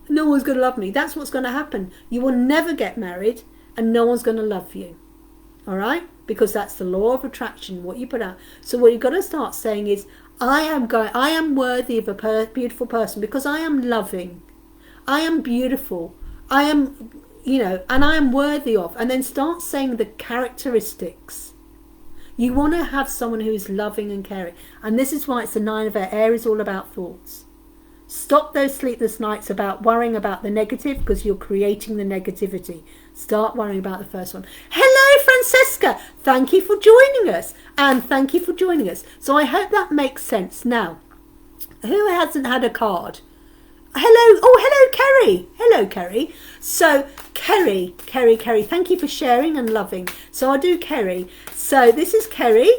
no one's going to love me. That's what's going to happen. You will never get married and no one's going to love you. All right? Because that's the law of attraction, what you put out. So what you've got to start saying is, I am worthy of a beautiful person, because I am loving. I am beautiful. I am, and I am worthy of. And then start saying the characteristics. You want to have someone who is loving and caring. And this is why it's the 9 of air. Air is all about thoughts. Stop those sleepless nights about worrying about the negative, because you're creating the negativity. Start worrying about the first one. Hello, Francesca. Thank you for joining us. And thank you for joining us. So I hope that makes sense. Now, who hasn't had a card? Hello. Oh, hello, Kerry. Hello, Kerry. So, Kerry, thank you for sharing and loving. So I'll do Kerry. So this is Kerry.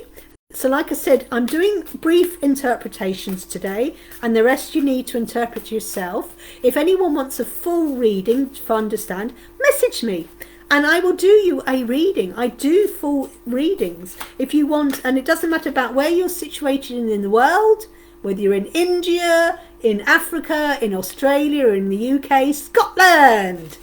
So like I said, I'm doing brief interpretations today, and the rest you need to interpret yourself. If anyone wants a full reading to understand, message me and I will do you a reading. I do full readings if you want, and it doesn't matter about where you're situated in the world, whether you're in India, in Africa, in Australia, or in the UK, Scotland,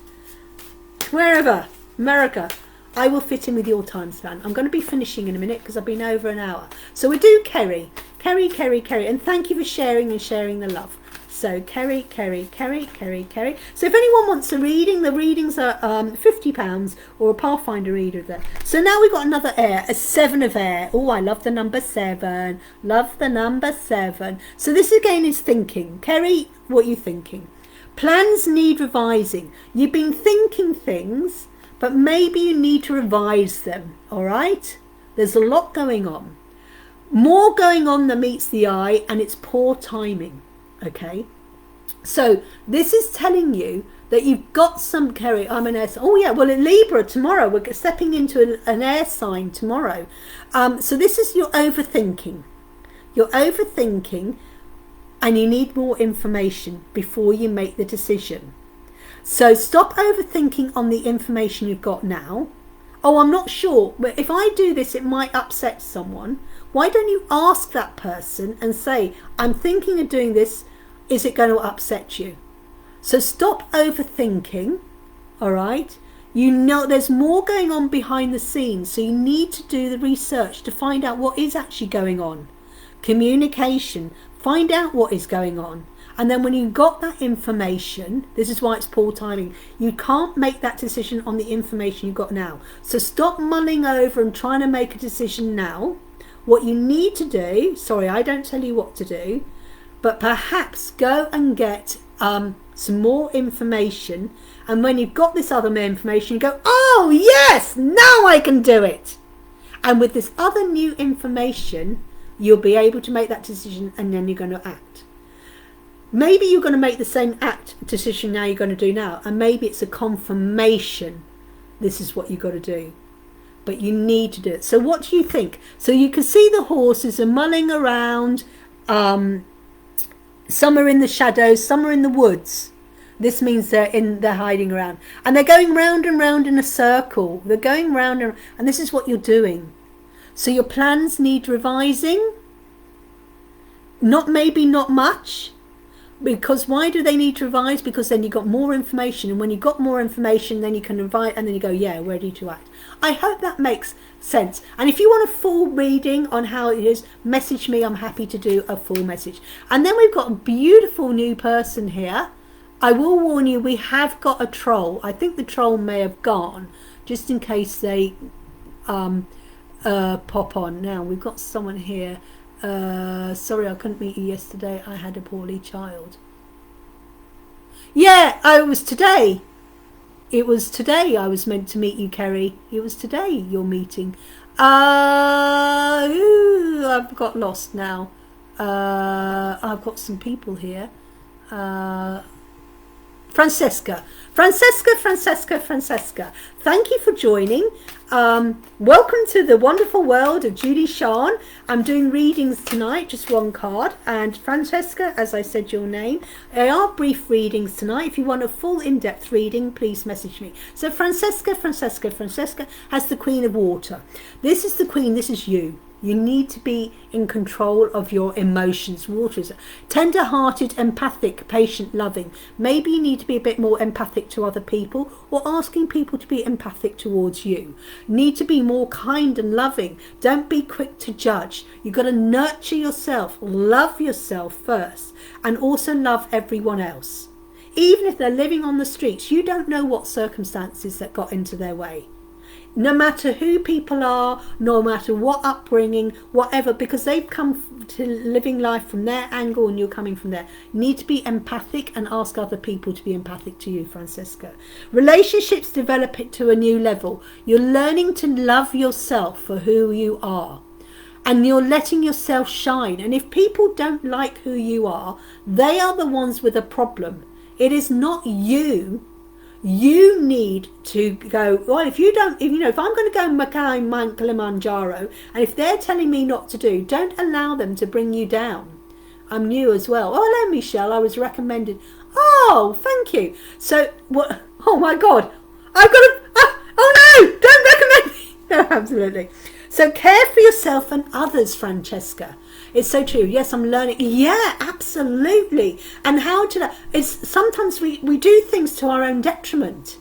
wherever, America. I will fit in with your time span. I'm going to be finishing in a minute because I've been over an hour. So we do Kerry. And thank you for sharing the love. So Kerry. So if anyone wants a reading, the readings are £50 or a Pathfinder reader there. So now we've got another air, a 7 of air. Oh, I love the number 7. Love the number 7. So this again is thinking. Kerry, what are you thinking? Plans need revising. You've been thinking things, but maybe you need to revise them, all right? There's a lot going on. More going on than meets the eye, and it's poor timing, okay? So this is telling you that you've got some, Kerry, I'm an air sign. Oh, yeah, well, in Libra tomorrow, we're stepping into an air sign tomorrow. So this is your overthinking. You're overthinking, and you need more information before you make the decision. So stop overthinking on the information you've got now. Oh, I'm not sure, but if I do this, it might upset someone. Why don't you ask that person and say, I'm thinking of doing this. Is it going to upset you? So stop overthinking, all right? You know there's more going on behind the scenes, so you need to do the research to find out what is actually going on. Communication, find out what is going on. And then when you've got that information, this is why it's poor timing. You can't make that decision on the information you've got now. So stop mulling over and trying to make a decision now. What you need to do, sorry, I don't tell you what to do, but perhaps go and get some more information. And when you've got this other information, you go, oh yes, now I can do it. And with this other new information, you'll be able to make that decision, and then you're going to act. Maybe you're going to make the same decision now you're going to do now, and maybe it's a confirmation this is what you've got to do. But you need to do it. So what do you think? So you can see the horses are mulling around. Some are in the shadows, some are in the woods. This means they're hiding around. And they're going round and round in a circle. They're going round and this is what you're doing. So your plans need revising. Maybe not much. Because why do they need to revise? Because then you've got more information. And when you've got more information, then you can revise. And then you go, yeah, ready to act. I hope that makes sense. And if you want a full reading on how it is, message me. I'm happy to do a full message. And then we've got a beautiful new person here. I will warn you, we have got a troll. I think the troll may have gone, just in case they pop on. Now, we've got someone here. Sorry, I couldn't meet you yesterday. I had a poorly child. Yeah, it was today. It was today I was meant to meet you, Kerry. It was today your meeting. I've got lost now. I've got some people here. Francesca. Thank you for joining. Welcome to the wonderful world of Julie-Sian. I'm doing readings tonight, just one card. And Francesca, as I said your name, they are brief readings tonight. If you want a full in-depth reading, please message me. So Francesca has the Queen of Water. This is the Queen, this is you. You need to be in control of your emotions. Water is tender-hearted, empathic, patient, loving. Maybe you need to be a bit more empathic to other people, or asking people to be empathic towards you. Need to be more kind and loving. Don't be quick to judge. You've got to nurture yourself, love yourself first, and also love everyone else. Even if they're living on the streets, you don't know what circumstances that got into their way. No matter who people are, no matter what upbringing, whatever, because they've come to living life from their angle and you're coming from there. You need to be empathic and ask other people to be empathic to you, Francesca. Relationships develop it to a new level. You're learning to love yourself for who you are. And you're letting yourself shine. And if people don't like who you are, they are the ones with a problem. It is not you. You need to go, well, if I'm going to go and climb Mount Kilimanjaro, and if they're telling me not to do, don't allow them to bring you down. I'm new as well. Oh, hello, Michelle. I was recommended. Oh, thank you. So, what? Oh, my God. I've got to, oh, no, don't recommend me. No, absolutely. So care for yourself and others, Francesca. It's so true. Yes, I'm learning. Yeah, absolutely. And how to... sometimes we do things to our own detriment.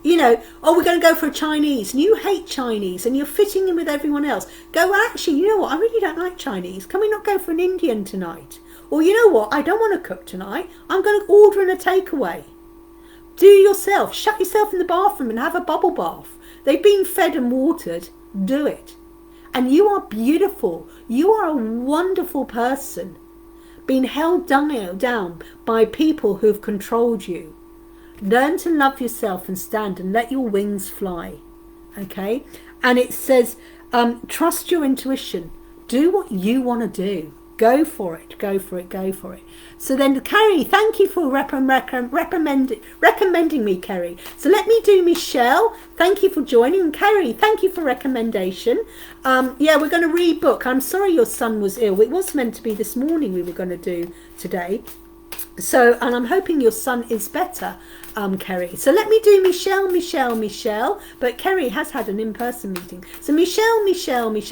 You know, we're going to go for a Chinese. And you hate Chinese and you're fitting in with everyone else. Go, well, actually, you know what? I really don't like Chinese. Can we not go for an Indian tonight? Or you know what? I don't want to cook tonight. I'm going to order in a takeaway. Do yourself. Shut yourself in the bathroom and have a bubble bath. They've been fed and watered. Do it. And you are beautiful. You are a wonderful person. Being held down by people who've controlled you. Learn to love yourself and stand and let your wings fly. Okay? And it says, trust your intuition. Do what you want to do. Go for it. Go for it. Go for it. So then, Kerry, thank you for recommending me, Kerry. So let me do Michelle. Thank you for joining. Kerry, thank you for recommendation. Yeah, we're going to rebook. I'm sorry your son was ill. It was meant to be this morning we were going to do today. So, and I'm hoping your son is better, Kerry. So let me do Michelle. But Kerry has had an in-person meeting. So Michelle.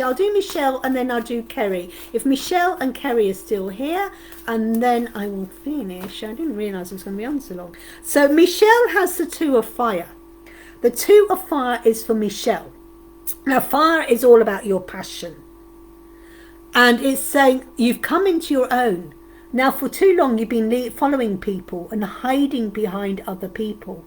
I'll do Michelle and then I'll do Kerry. If Michelle and Kerry are still here, and then I will finish. I didn't realise it was going to be on so long. So Michelle has the Two of Fire. The Two of Fire is for Michelle. Now, fire is all about your passion. And it's saying you've come into your own. Now, for too long, you've been following people and hiding behind other people.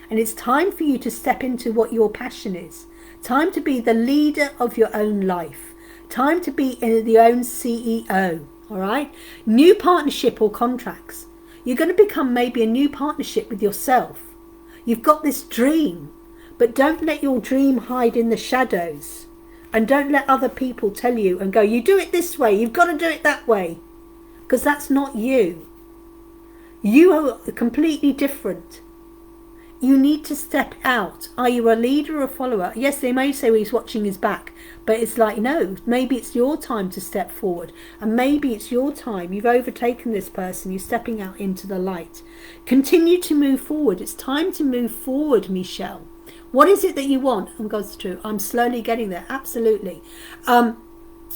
And it's time for you to step into what your passion is. Time to be the leader of your own life. Time to be the own CEO, all right? New partnership or contracts. You're going to become maybe a new partnership with yourself. You've got this dream, but don't let your dream hide in the shadows. And don't let other people tell you and go, you do it this way, you've got to do it that way. Because that's not you. You are completely different. You need to step out. Are you a leader or a follower? Yes, they may say he's watching his back, but it's like, no, maybe it's your time to step forward, and maybe it's your time. You've overtaken this person. You're stepping out into the light. Continue to move forward. It's time to move forward, Michelle. What is it that you want? Oh, God's true. I'm slowly getting there. Absolutely.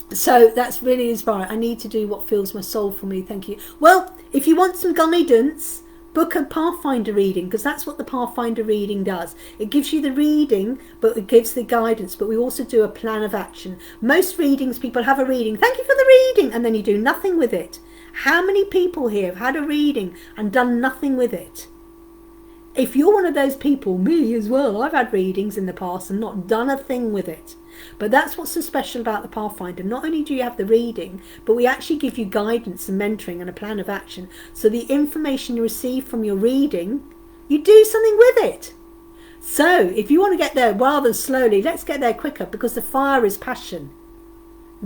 So that's really inspiring. I need to do what fills my soul for me. Thank you. Well, if you want some guidance, book a Pathfinder reading, because that's what the Pathfinder reading does. It gives you the reading, but it gives the guidance. But we also do a plan of action. Most readings, people have a reading. Thank you for the reading. And then you do nothing with it. How many people here have had a reading and done nothing with it? If you're one of those people, me as well, I've had readings in the past and not done a thing with it. But that's what's so special about the Pathfinder. Not only do you have the reading, but we actually give you guidance and mentoring and a plan of action. So the information you receive from your reading, you do something with it. So if you want to get there rather than slowly, let's get there quicker, because the fire is passion.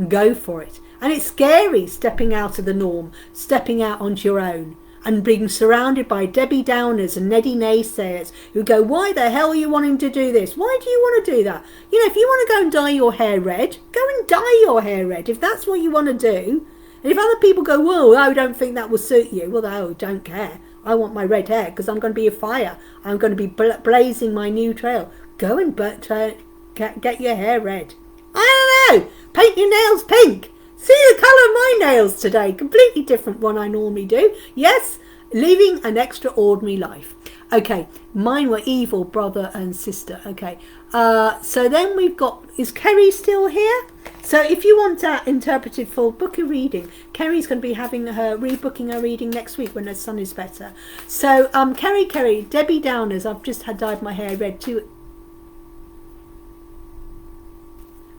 Go for it. And it's scary stepping out of the norm, stepping out onto your own, and being surrounded by Debbie Downers and Neddy naysayers who go, why the hell are you wanting to do this? Why do you want to do that? You know, if you want to go and dye your hair red, go and dye your hair red, if that's what you want to do. And if other people go, well, I don't think that will suit you, well, I don't care. I want my red hair because I'm going to be a fire. I'm going to be blazing my new trail. Go and get your hair red. I don't know. Paint your nails pink. See the colour of my nails today. Completely different one I normally do. Yes, living an extraordinary life. Okay, mine were evil brother and sister. Okay, so then we've got, is Kerry still here? So if you want that interpreted for, book a reading. Kerry's going to be having rebooking her reading next week when her son is better. So Kerry, Debbie Downers, I've just had dyed my hair red too.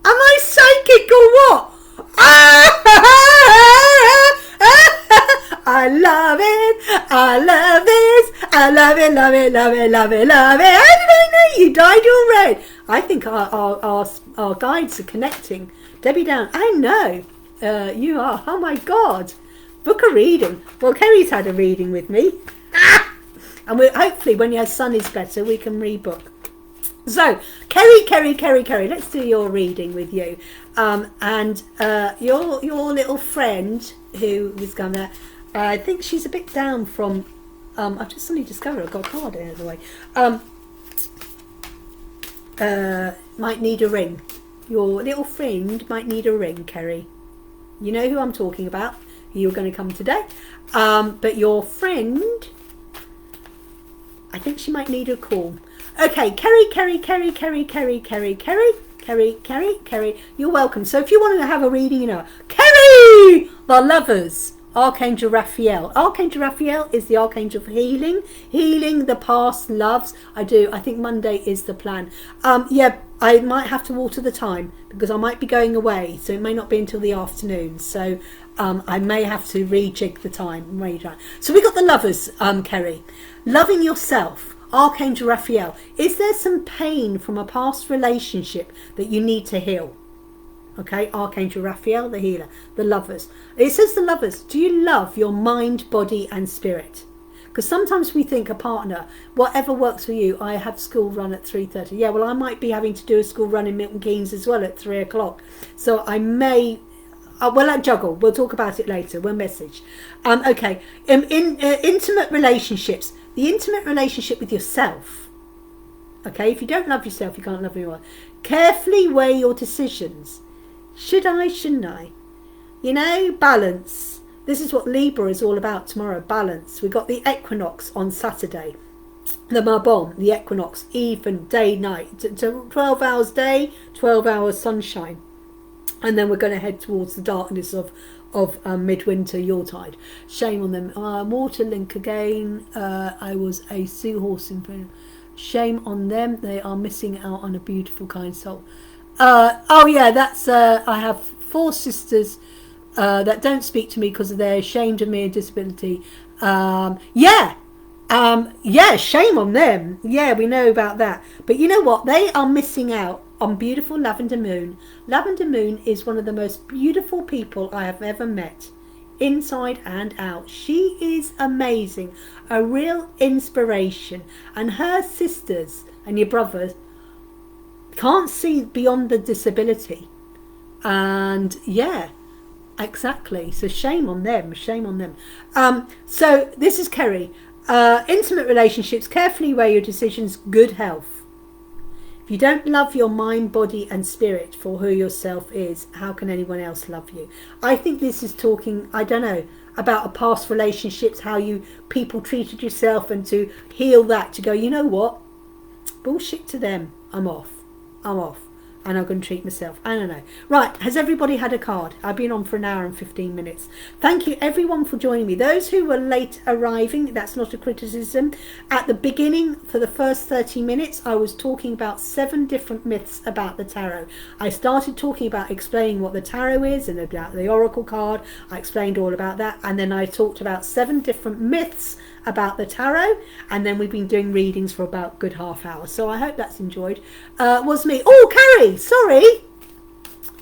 Am I psychic or what? I love it. I love this. I love it, love it, love it, love it, love it. How did I know you dyed your red? I think our guides are connecting. Debbie Down, I know. You are. Oh my God. Book a reading. Well, Kerry's had a reading with me. And hopefully when your son is better, we can rebook. So, Kerry, let's do your reading with you. And your little friend who is going there, I think she's a bit down from, I've just suddenly discovered I've got a card in the way. Might need a ring. Your little friend might need a ring, Kerry. You know who I'm talking about. You're going to come today. But your friend, I think she might need a call. Okay, Kerry, you're welcome. So if you want to have a reading, you know, Kerry, the lovers, Archangel Raphael. Archangel Raphael is the Archangel for healing the past loves. I think Monday is the plan. Yeah, I might have to alter the time because I might be going away, so it may not be until the afternoon. So I may have to rejig the time. So we got the lovers, Kerry. Loving yourself. Archangel Raphael, is there some pain from a past relationship that you need to heal? Okay, Archangel Raphael, the healer, the lovers. It says the lovers, do you love your mind, body and spirit? Because sometimes we think a partner, whatever works for you, I have school run at 3:30. Yeah, well, I might be having to do a school run in Milton Keynes as well at 3 o'clock. So I may... well, I juggle. We'll talk about it later. We'll message. Okay, in intimate relationships, the intimate relationship with yourself. Okay, if you don't love yourself, you can't love anyone. Carefully weigh your decisions. Should I, shouldn't I? You know, balance. This is what Libra is all about tomorrow, balance. We've got the equinox on Saturday. The Mabon, the equinox, even day, night. 12 hours day, 12 hours sunshine. And then we're going to head towards the darkness of midwinter Yuletide. Shame on them. Waterlink again. I was a seahorse in front. Shame on them. They are missing out on a beautiful, kind soul. Oh yeah, that's I have 4 sisters that don't speak to me because they're ashamed of me and disability. Yeah, shame on them. Yeah, we know about that. But you know what? They are missing out on beautiful Lavender Moon. Lavender Moon is one of the most beautiful people I have ever met inside and out. She is amazing, a real inspiration. And her sisters and your brothers can't see beyond the disability. And yeah, exactly. So shame on them, shame on them. So this is Kerry. Intimate relationships, carefully weigh your decisions, good health. If you don't love your mind, body and spirit for who yourself is, how can anyone else love you? I think this is talking, I don't know, about a past relationships, how you people treated yourself, and to heal that, to go, you know what? Bullshit to them. I'm off. And I'm going to treat myself. I don't know. Right, has everybody had a card? I've been on for an hour and 15 minutes. Thank you everyone for joining me. Those who were late arriving, that's not a criticism. At the beginning, for the first 30 minutes, I was talking about 7 different myths about the tarot. I started talking about explaining what the tarot is and about the oracle card. I explained all about that. And then I talked about 7 different myths about the tarot, and then we've been doing readings for about a good half hour. So I hope that's enjoyed. Was me. Oh, Carrie, sorry.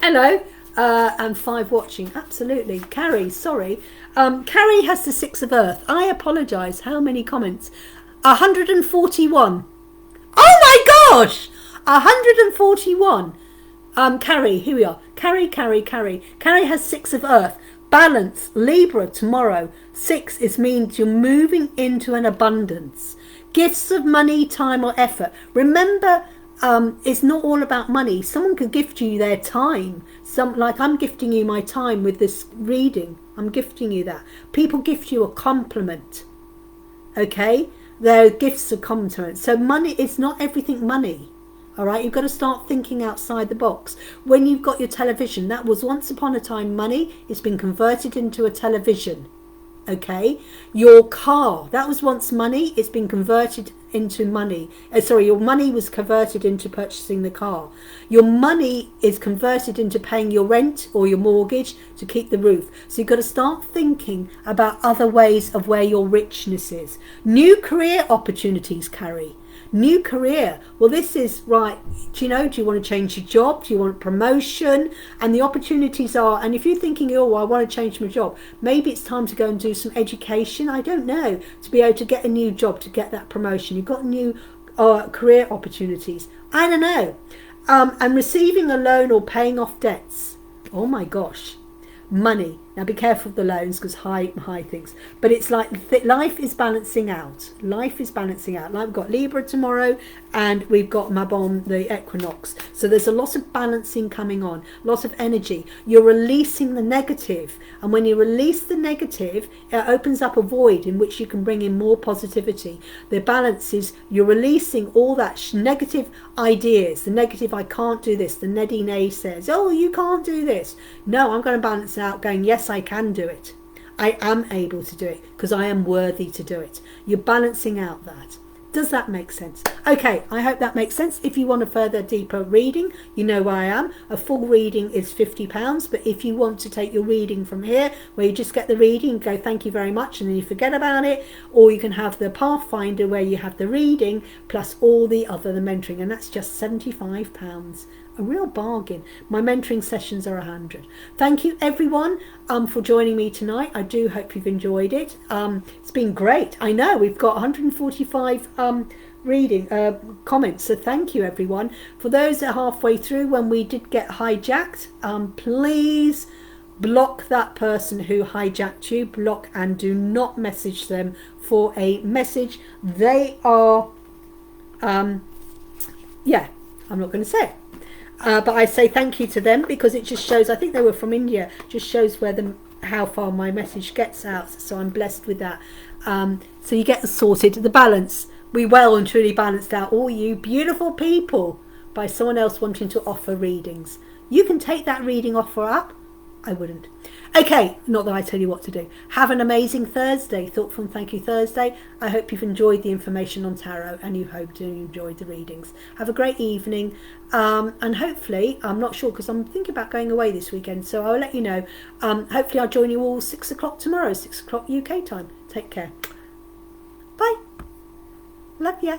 Hello. And 5 watching. Absolutely. Carrie, sorry. Carrie has the 6 of Earth. I apologise. How many comments? 141. Oh my gosh! 141. Carrie, here we are. Carrie. Carrie has 6 of Earth. Balance, Libra tomorrow. 6 is means you're moving into an abundance. Gifts of money, time or effort. Remember, it's not all about money. Someone could gift you their time. Like I'm gifting you my time with this reading. I'm gifting you that. People gift you a compliment. Okay? Their gifts are compliments. So money, it's not everything money. All right, you've got to start thinking outside the box. When you've got your television, that was once upon a time money. It's been converted into a television. Okay, your car, that was once money. It's been converted into money. Your money was converted into purchasing the car. Your money is converted into paying your rent or your mortgage to keep the roof. So you've got to start thinking about other ways of where your richness is. New career opportunities, Carrie. New career. Well, this is right. Do you want to change your job? Do you want a promotion? And the opportunities are, and if you're thinking, oh, I want to change my job, maybe it's time to go and do some education. I don't know, to be able to get a new job, to get that promotion. You've got new career opportunities. I don't know. And receiving a loan or paying off debts. Oh my gosh. Money. Now be careful of the loans, because high things. But it's like life is balancing out. Life is balancing out. Like we've got Libra tomorrow, and we've got Mabon, the equinox. So there's a lot of balancing coming on, lots of energy. You're releasing the negative, and when you release the negative, it opens up a void in which you can bring in more positivity. The balance is you're releasing all that negative ideas, the negative, I can't do this, the Neddy Nay says, oh, you can't do this. No, I'm going to balance it out, going, yes, I can do it. I am able to do it because I am worthy to do it. You're balancing out that. Does that make sense? Okay, I hope that makes sense. If you want a further deeper reading, you know where I am. A full reading is £50, but if you want to take your reading from here, where you just get the reading, go thank you very much, and then you forget about it, or you can have the Pathfinder where you have the reading plus all the mentoring, and that's just £75. A real bargain. My mentoring sessions are 100. Thank you everyone for joining me tonight. I do hope you've enjoyed it. It's been great. I know we've got 145 comments, so thank you everyone. For those that are halfway through, when we did get hijacked, please block that person who hijacked you. Block and do not message them for a message. They are I'm not going to say it. But I say thank you to them, because it just shows, I think they were from India, just shows how far my message gets out. So I'm blessed with that. So you get sorted. The balance, we well and truly balanced out all you beautiful people by someone else wanting to offer readings. You can take that reading offer up. I wouldn't. Okay, not that I tell you what to do. Have an amazing Thursday, Thoughtful and Thank You Thursday. I hope you've enjoyed the information on tarot, and you hope you enjoyed the readings. Have a great evening, and hopefully, I'm not sure because I'm thinking about going away this weekend, so I'll let you know. Hopefully I'll join you all 6 o'clock tomorrow, 6 o'clock UK time. Take care. Bye. Love ya.